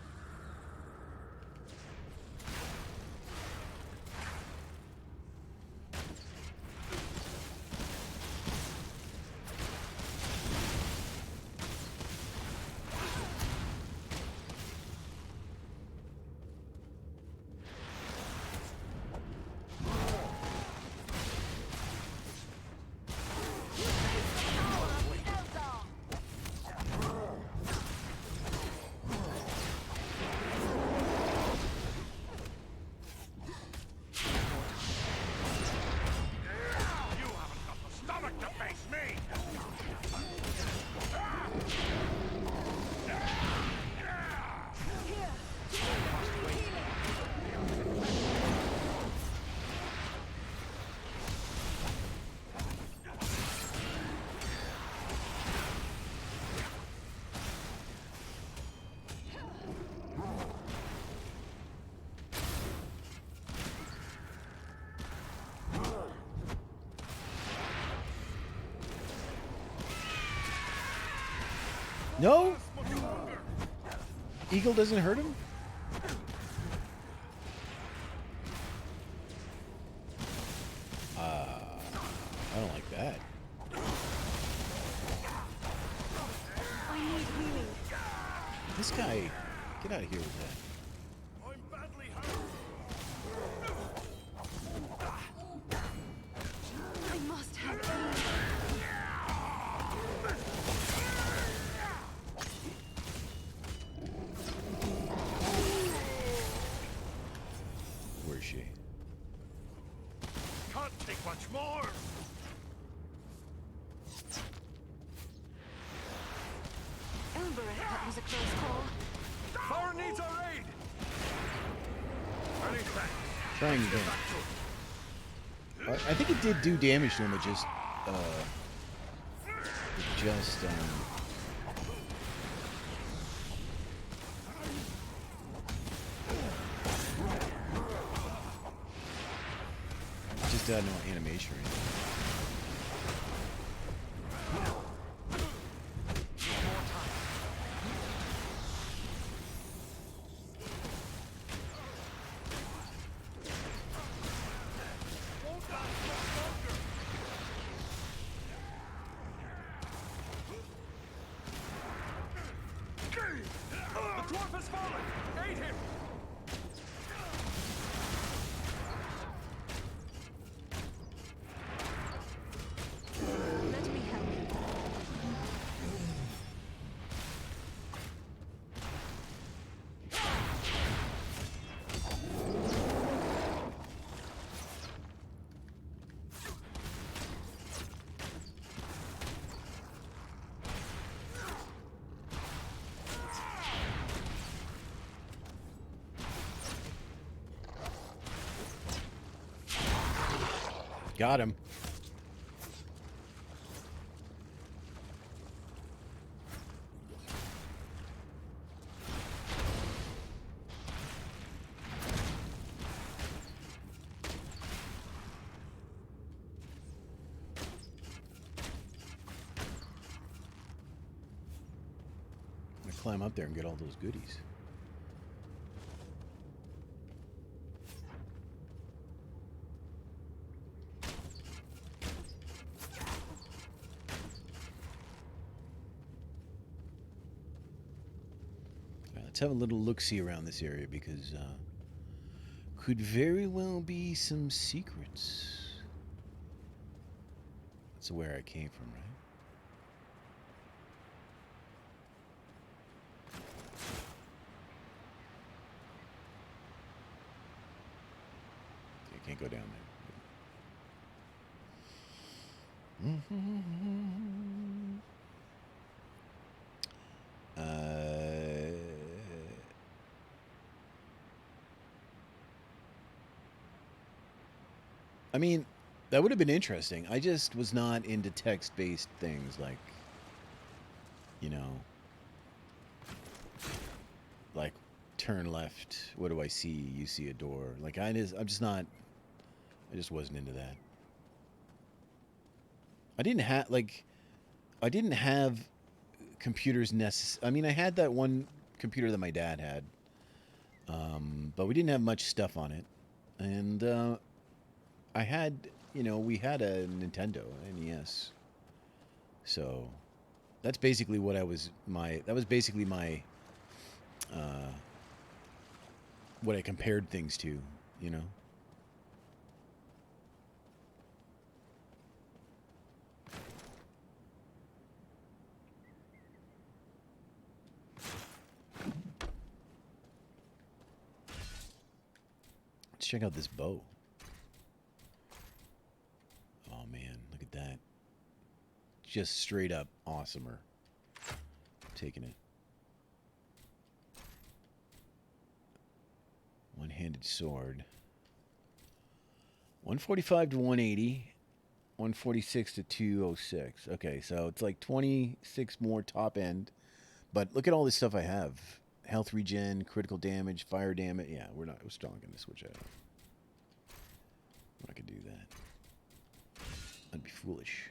No? Eagle doesn't hurt him? I don't like that. I need healing. This guy, get out of here with that. I'm badly hurt. I must have healing. Where is she? Can't take much more. Elbereth, that was a close call. Power needs our aid! Many thanks. Trying again. I think it did do damage to him. It just had no animation or anything. The dwarf has fallen! Aid him! Let me help you. Got him. I'm gonna climb up there and get all those goodies. Let's have a little look-see around this area because could very well be some secrets. That's where I came from, right? I can't go down there. I mean, that would have been interesting. I just was not into text-based things like, you know, like, turn left. What do I see? You see a door. Like, I'm just not. I just wasn't into that. I didn't have computers I mean, I had that one computer that my dad had, but we didn't have much stuff on it. And I had, we had a Nintendo NES. So that's basically what that was basically my, what I compared things to, Let's check out this bow. Oh man, look at that. Just straight up awesomer. Taking it. One-handed sword. 145 to 180. 146 to 206. Okay, so it's like 26 more top end. But look at all this stuff I have. Health regen, critical damage, fire damage. Yeah, we're still not going to switch out. We're not going to do that. That'd be foolish.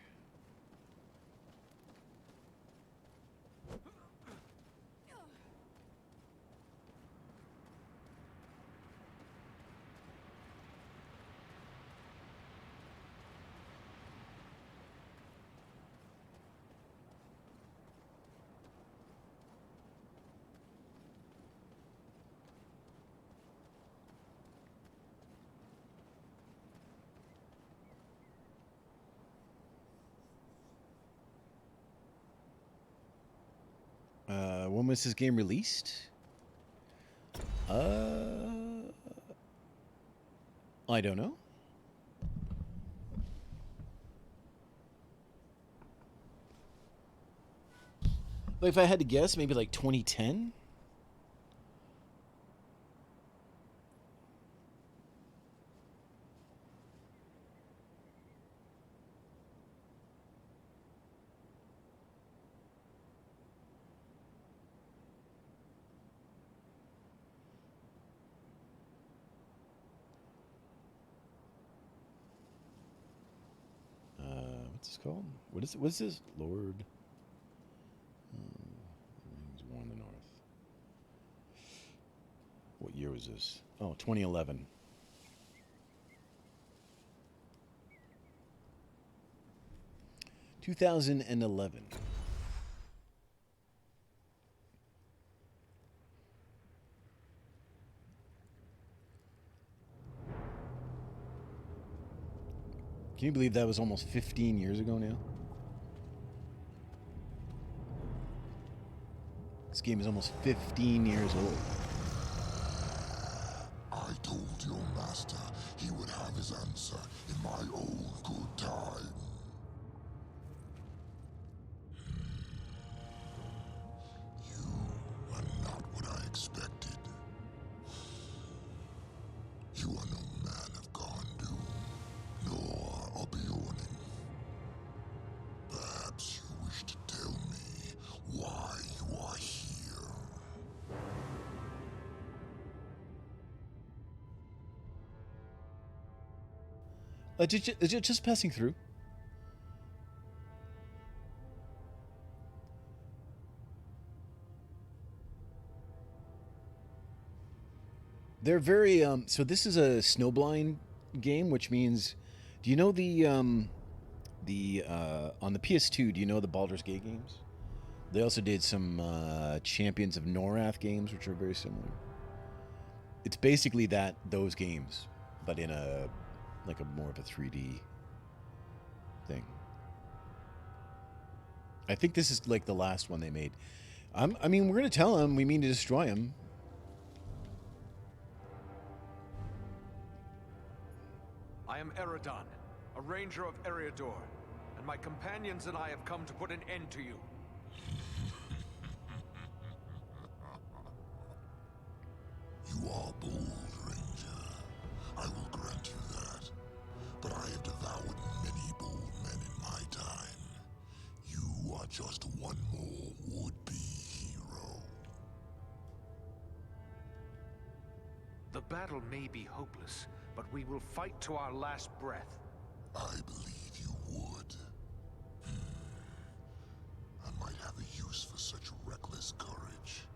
When was this game released? I don't know. Like, if I had to guess, maybe like 2010? What's this called? What's this? Lord. Rings War in the North. What year was this? Oh, 2011. (2011). Can you believe that was almost 15 years ago now? This game is almost 15 years old. I told your master he would have his answer in my own good time. You are not what I expected. You are no man of Gondu, nor a Bjornin. Perhaps you wish to tell me why you are here. Is it just passing through? They're very so this is a snowblind game, which means, do you know the on the PS2, do you know the Baldur's Gate games? They also did some Champions of Norath games, which are very similar. It's basically those games, but in a more of a 3D thing. I think this is like the last one they made. I mean, we're gonna tell them we mean to destroy them. I am Eridon, a ranger of Eriador, and my companions and I have come to put an end to you. You are bold, Ranger. I will grant you that. But I have devoured many bold men in my time. You are just one more would-be hero. battle may be hopeless, but we will fight to our last breath. I believe you would. I might have a use for such reckless courage.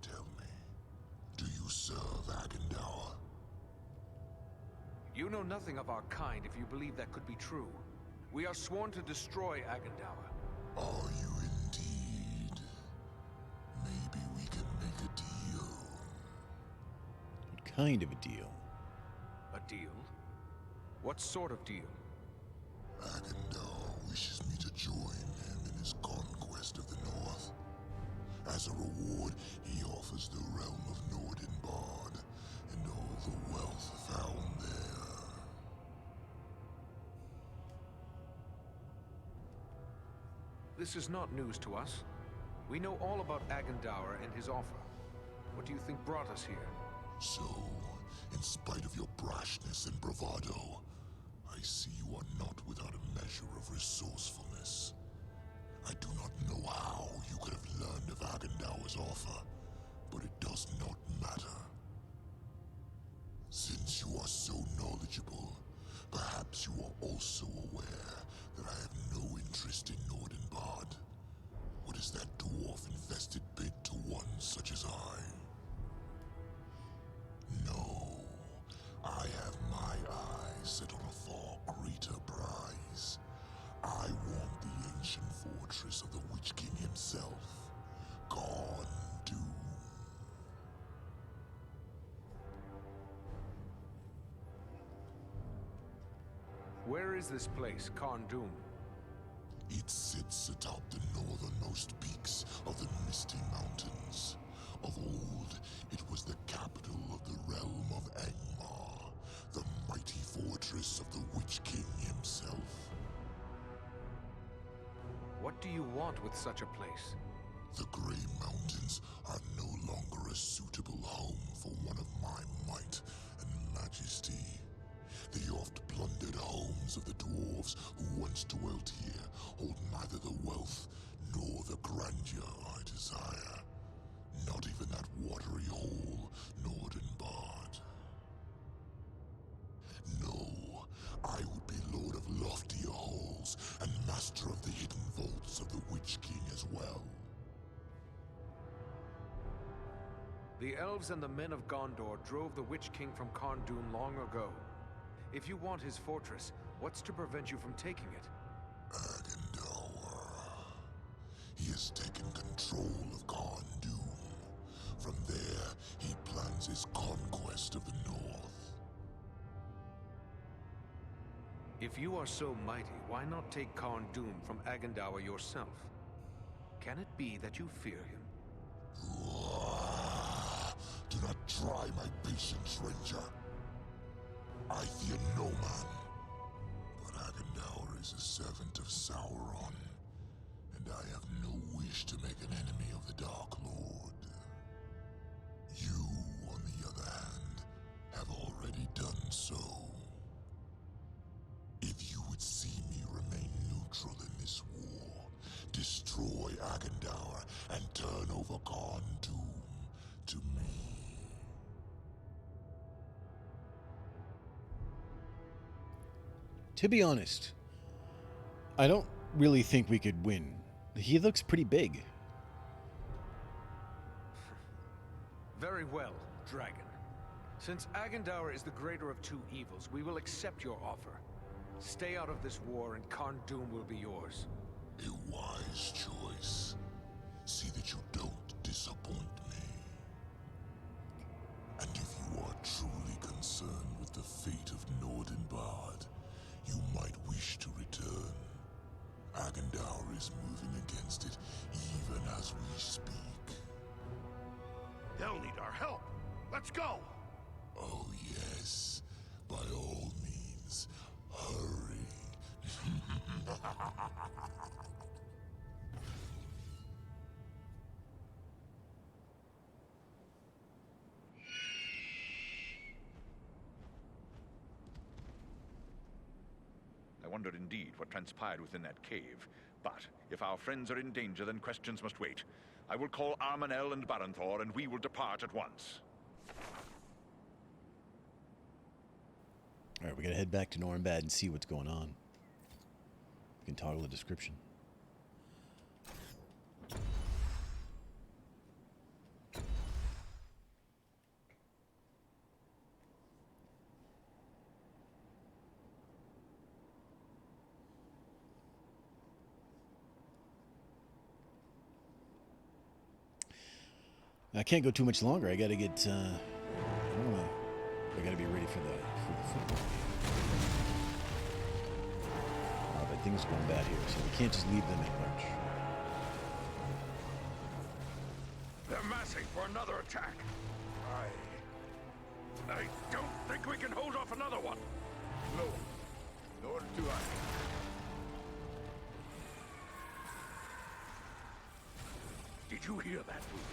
Tell me, do you serve Agendour? You know nothing of our kind if you believe that could be true. We are sworn to destroy Agendour. Are you indeed? Maybe we can make a deal. What kind of a deal? A deal? What sort of deal? Agendour wishes me to join him in his conquest of the North. As a reward, he offers the realm of Nordenbard and all the wealth found there. This is not news to us. We know all about Agendour and his offer. What do you think brought us here? So, in spite of your brashness and bravado, I see you are not without a measure of resourcefulness. I do not know how you could have learned of Agendour's offer, but it does not matter. Since you are so knowledgeable, perhaps you are also aware that I have no interest in Nordenbard. What is that dwarf-infested bit to one such as I? No, I have my eyes set on a far greater prize. I want the ancient fortress of the Witch King himself, Gone Doom. Where is this place, Gone Doom? It sits atop the northernmost peaks of the Misty Mountains. Of old, it was the capital of the realm of Angmar, the mighty fortress of the Witch King himself. What do you want with such a place? The Grey Mountains are no longer a suitable home for one of my might and majesty. The oft-plundered homes of the dwarves who once dwelt here hold neither the wealth nor the grandeur I desire. Not even that watery hole, Nordenbard. No, I would be lord of loftier halls and master of the hidden vaults of the Witch King as well. The elves and the men of Gondor drove the Witch King from Gone Doom long ago. If you want his fortress, what's to prevent you from taking it? Agendour. He has taken control of Gone Doom. From there, he plans his conquest of the North. If you are so mighty, why not take Gone Doom from Agendour yourself? Can it be that you fear him? Do not try my patience, Ranger. I fear no man. But Agendour is a servant of Sauron, and I have no wish to make an enemy of the Dark Lord. You, on the other hand, have already done so. If you would see me remain neutral in this war, destroy Agendour and turn over Gone Doom to me. To be honest, I don't really think we could win. He looks pretty big. Very well, Dragon. Since Agendour is the greater of two evils, we will accept your offer. Stay out of this war and Gone Doom will be yours. A wise choice. See that you don't disappoint me. And if you are truly concerned with the fate of Nordenbard, you might wish to return. Agendour is moving against it even as we speak. They'll need our help. Let's go! Oh yes, by all means, hurry. I wonder indeed what transpired within that cave. But if our friends are in danger, then questions must wait. I will call Armanel and Baranthor, and we will depart at once. Alright, we gotta head back to Normbad and see what's going on. We can toggle the description. I can't go too much longer. I gotta get, I gotta be ready for the football game. But things are going bad here, so we can't just leave them at large. They're massing for another attack. I don't think we can hold off another one. No, nor do I. Did you hear that, Ruby?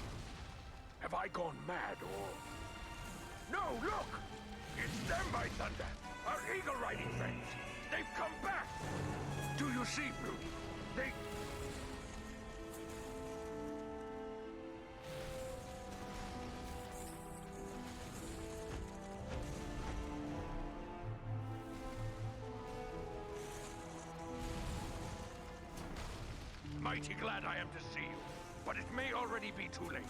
Have I gone mad, or... No, look! It's them, by thunder! Our eagle-riding friends! They've come back! Do you see, Ruby? They... Mighty glad I am to see you, but it may already be too late.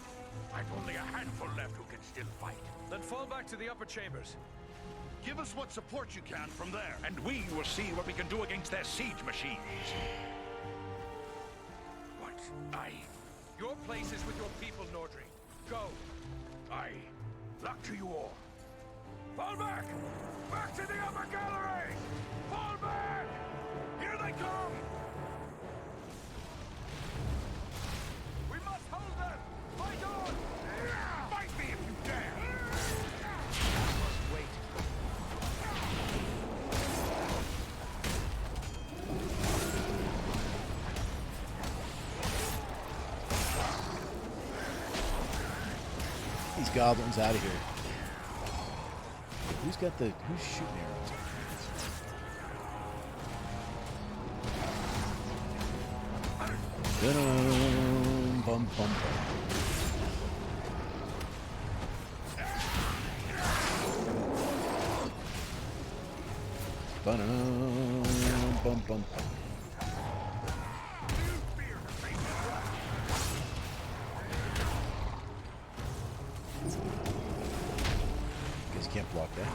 I've only a handful left who can still fight. Then fall back to the upper chambers. Give us what support you can from there. And we will see what we can do against their siege machines. What? Your place is with your people, Nordri. Go. Luck to you all. Fall back! Back to the upper gallery! Fall back! Here they come! We must hold them! Fight on! Fight me if you dare! Must wait. These goblins out of here. Who's shooting arrows? Dun-dun, bum, bum, bum. Ba-dum, bum, bum, bum. Guess you can't block that.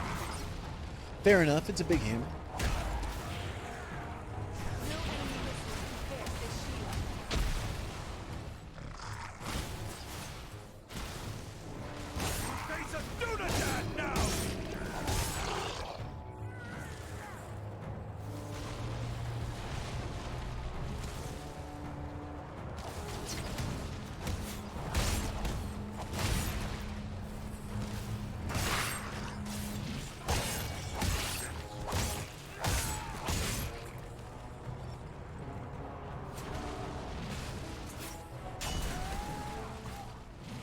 Fair enough, it's a big hammer.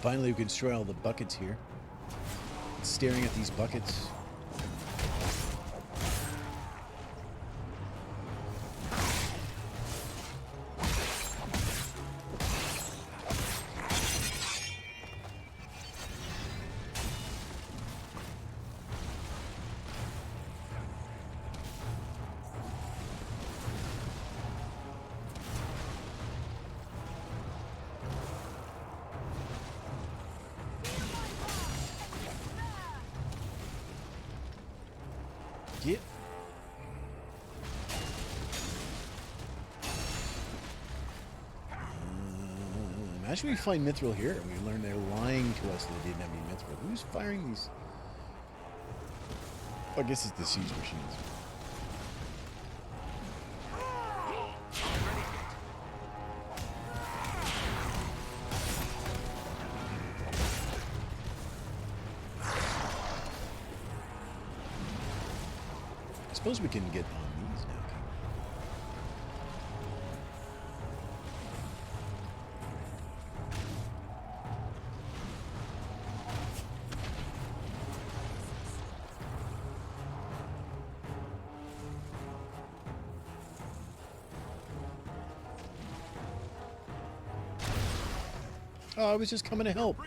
Finally, we can destroy all the buckets here. Staring at these buckets. Get. Imagine we find Mithril here and we learn they're lying to us that they didn't have any Mithril. Who's firing these? Oh, I guess it's the siege machines. I suppose we can get on these now. Oh, I was just coming to help.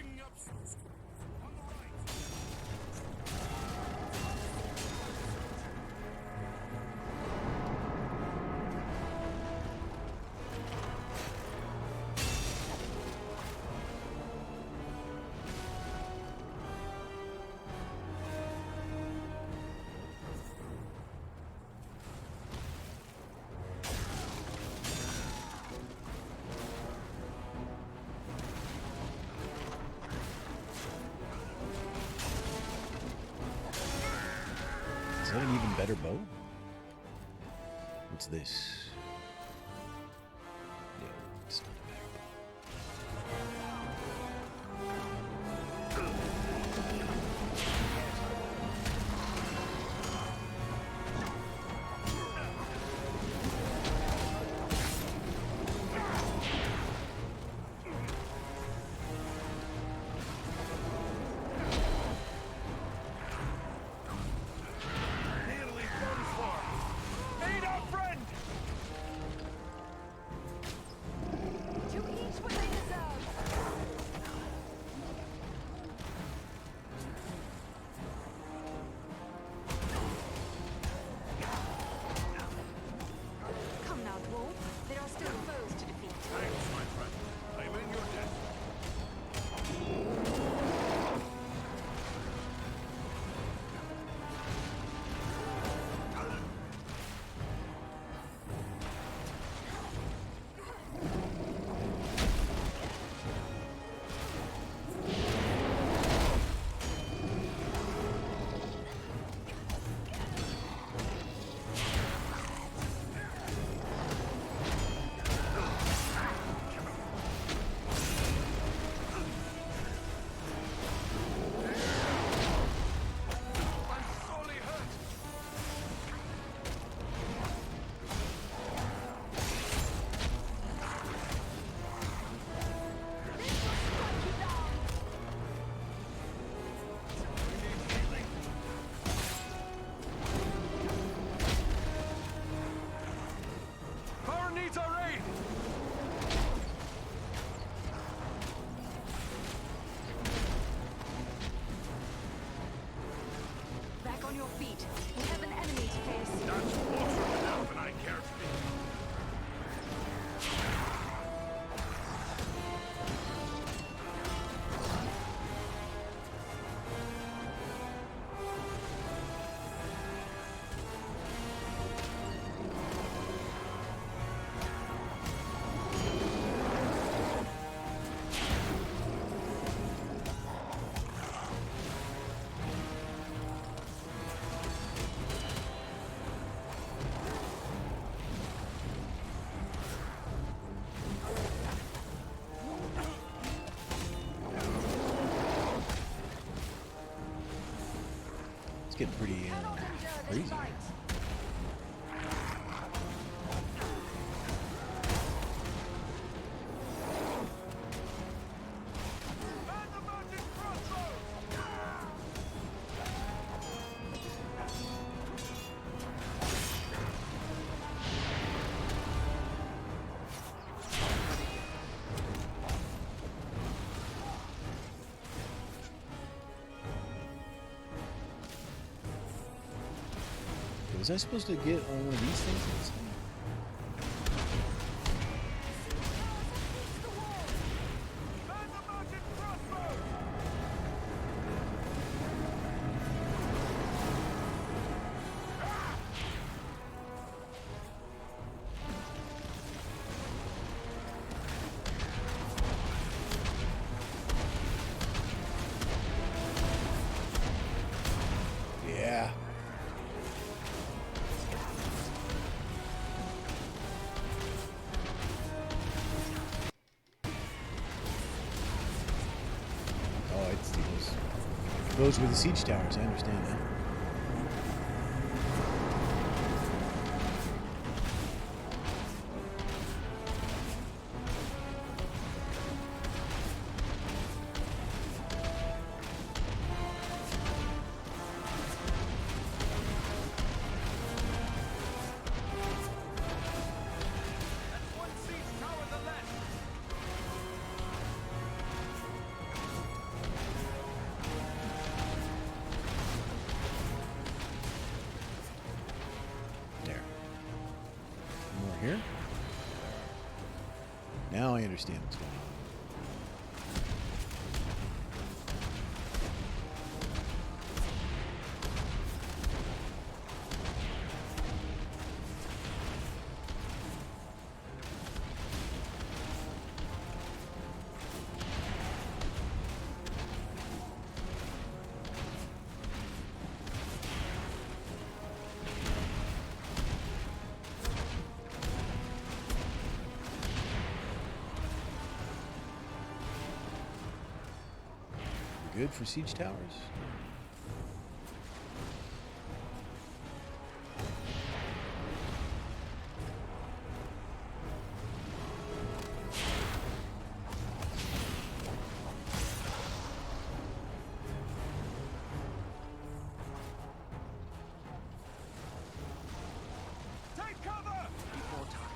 that an even better bow? What's this? No, it's not a better bow. It's getting pretty crazy. Was I supposed to get on one of these things this time? Yeah. Those were the siege towers, I understand that. Here? Now I understand what's going on. good for siege towers? Take cover! Before time.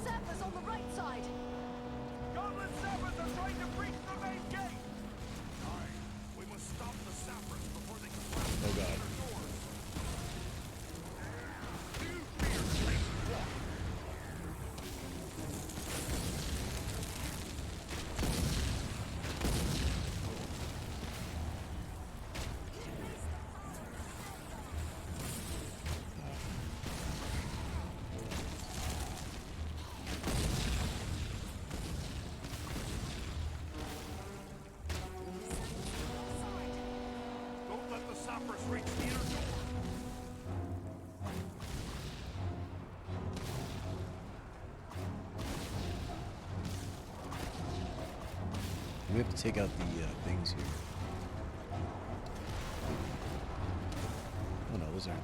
Sappers on the right side! Goblin sappers are trying to breach the main gate! Aye, we must stop the sappers before they can blast Oh god. the doors. You fear what? Don't let the sappers reach the inner door. We have to take out the things here. Oh no, those aren't.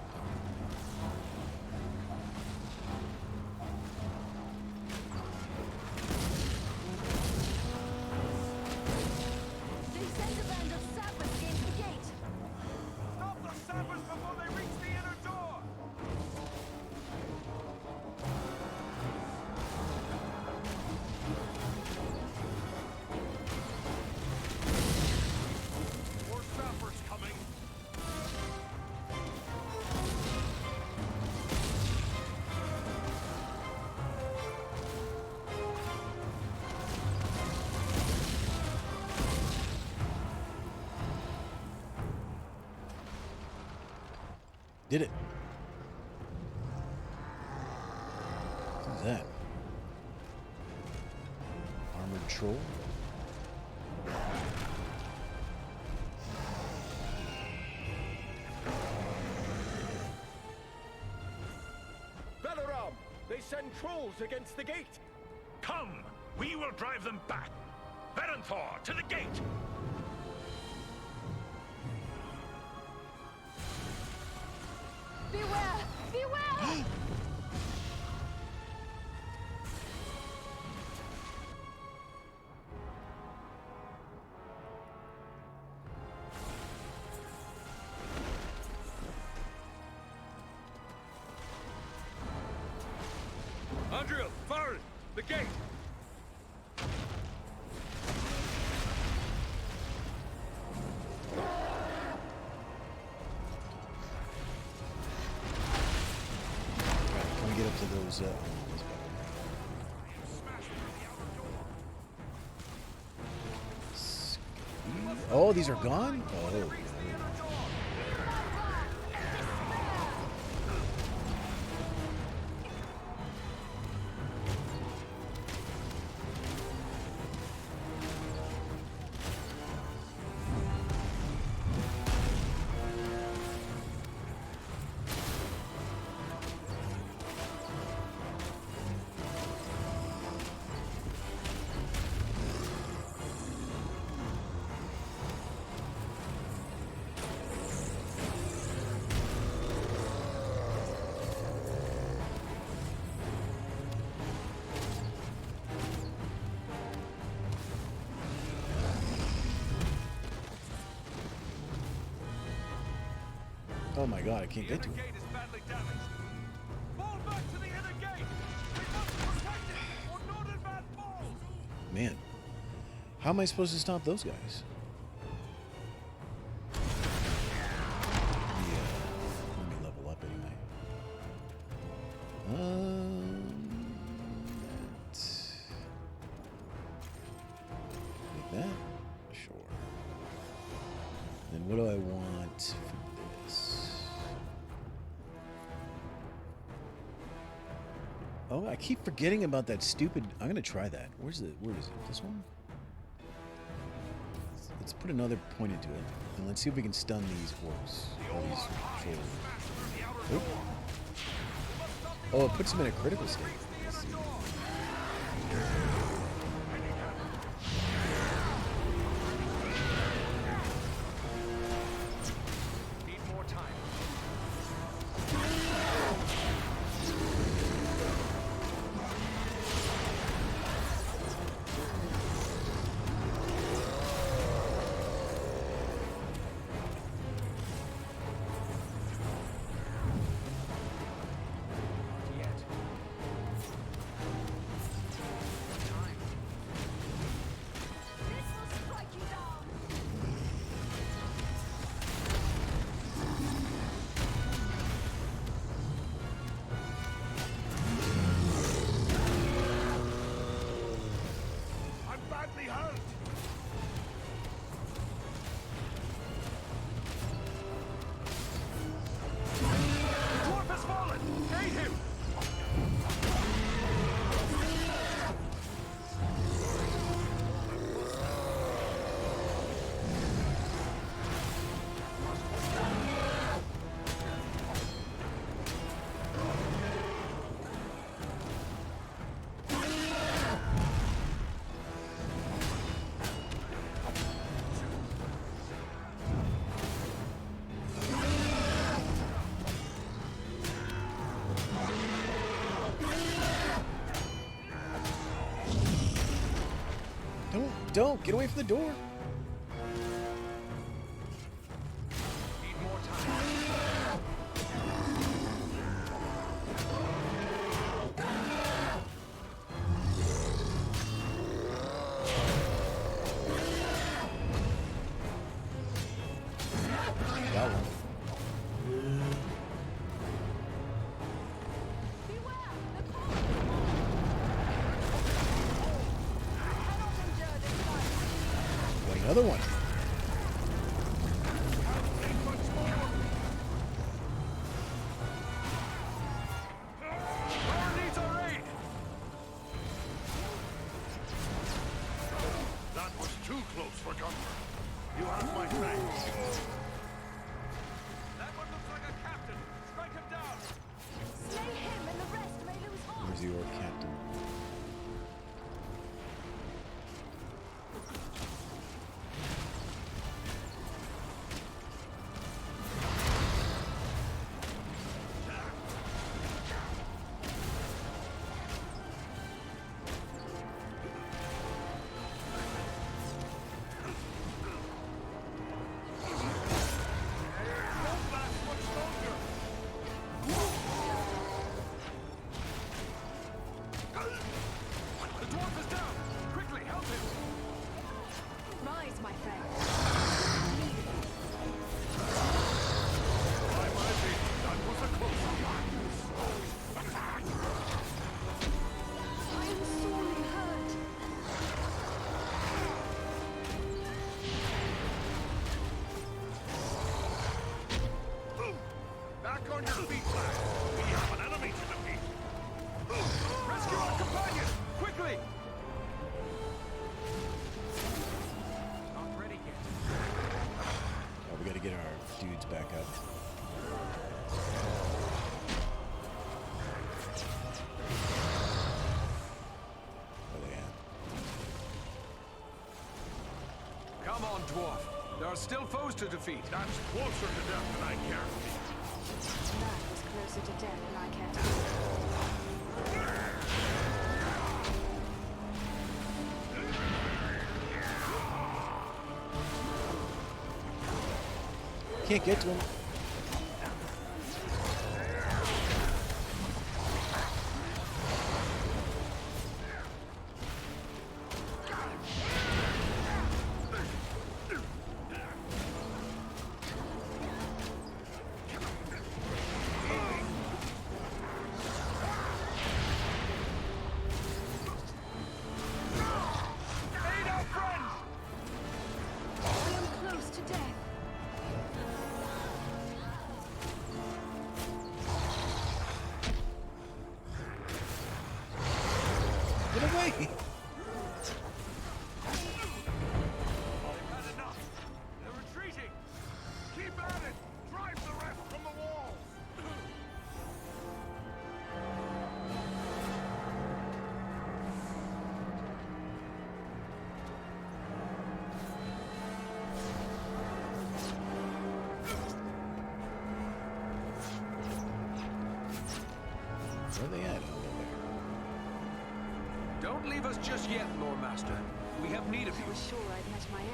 They sent a band of sappers against the gate! Stop the sappers before they reach the inner door! More sappers coming! Did it. What's that? Armored troll? Balaram! They send trolls against the gate! Come! We will drive them back! Varanthor, to the gate! Beware! Beware! Andriel, Varn! The gate! Can we get up to those? Those oh, these are gone? Oh. Oh my god, I can't get to it. The gate is badly damaged. Fall back to the inner gate! We must protect it, or Nordenvan falls! Man, how am I supposed to stop those guys? Yeah, let me level up anyway. Like that? Sure. Then what do I want for this? Oh, I keep forgetting about that stupid. I'm gonna try that. Where is it? This one? Let's put another point into it, and let's see if we can stun these orcs. Or these trolls. Oh, it puts them in a critical state. Let's see. Need more time. I'm badly hurt. The dwarf has fallen! Aid him! Don't get away from the door. Need more time. Got one. Got another one. Power needs our aid! That was too close for comfort. You have my thanks. That one looks like a captain. Strike him down! Slay him and the rest may lose heart. Where's your captain? The dwarf is down! Quickly, help him! Rise, my friend. By my feet, that was a close one. I am sorely hurt. Back on your feet, lad. We have an enemy to defeat. Rescue our companion! Quickly! Not ready yet. Oh, we gotta get our dudes back up. Where they at? Come on, dwarf. There are still foes to defeat. That's closer to death than I care to be. That was closer to death than I care to be. Can't get to him. Aid our friends! I am close to death. Get away! They've had enough. They're retreating. Keep at it! Drive the rest from the walls! Where are they at over there? Don't leave us just yet, Lord Master. We have need of you. I was sure I'd met my end.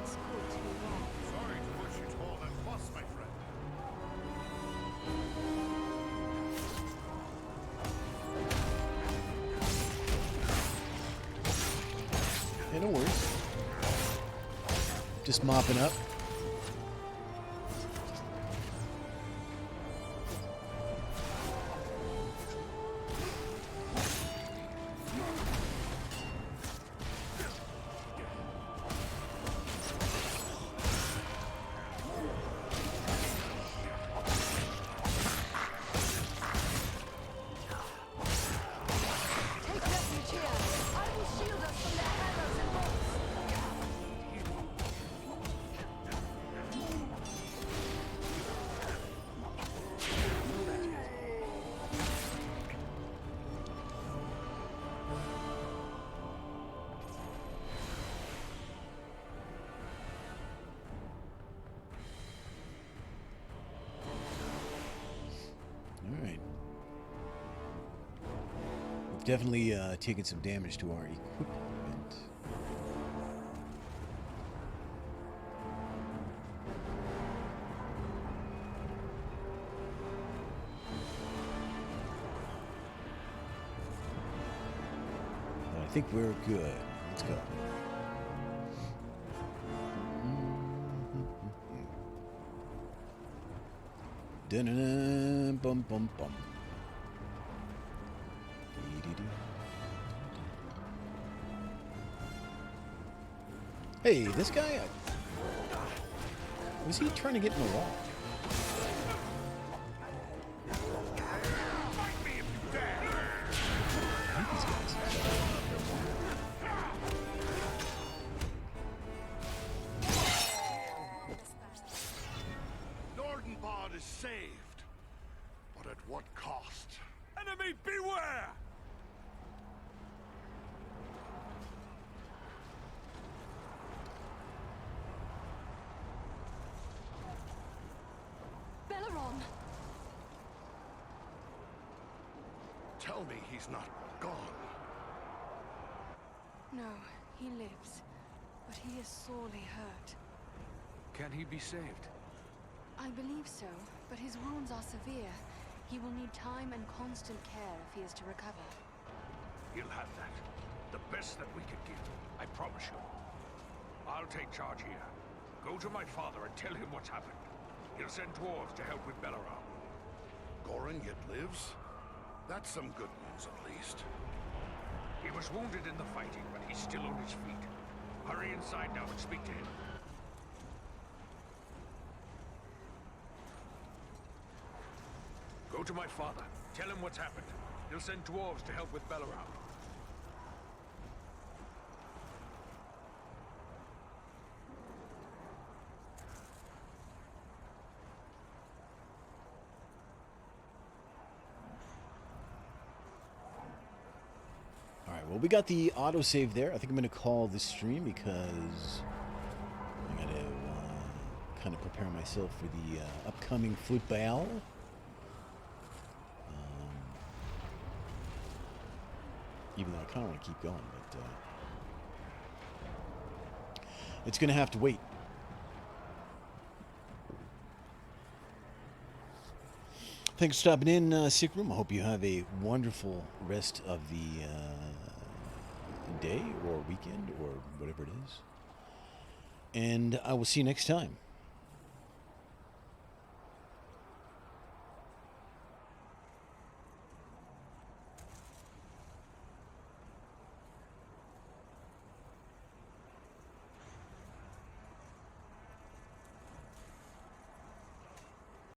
It's good to be wrong. Sorry to push you to all that fuss, my friend. Hey, no worries. Just mopping up. Take refuge here. I will shield us from their arrows and bolts. All right. We've definitely taken some damage to our equipment. But I think we're good. Let's go. Dun-dun-dun, bum bum bum. Dee-dee-dee. Hey, this guy, was he trying to get in the wall? I hate these guys. Nordenbad is saved. But at what cost? Enemy, beware! Belleron! Tell me he's not gone. No, he lives. But he is sorely hurt. Can he be saved? I believe so, but his wounds are severe. He will need time and constant care if he is to recover. He'll have that. The best that we could give, I promise you. I'll take charge here. Go to my father and tell him what's happened. He'll send dwarves to help with Belleron. Goran yet lives? That's some good news, at least. He was wounded in the fighting, but he's still on his feet. Hurry inside now and speak to him. Go to my father. Tell him what's happened. He'll send dwarves to help with Belleron. Alright, well, we got the autosave there. I think I'm going to call this stream because I got to kind of prepare myself for the upcoming flute battle. Even though I kind of want to keep going, but it's going to have to wait. Thanks for stopping in, Sick Room. I hope you have a wonderful rest of the day or weekend or whatever it is. And I will see you next time.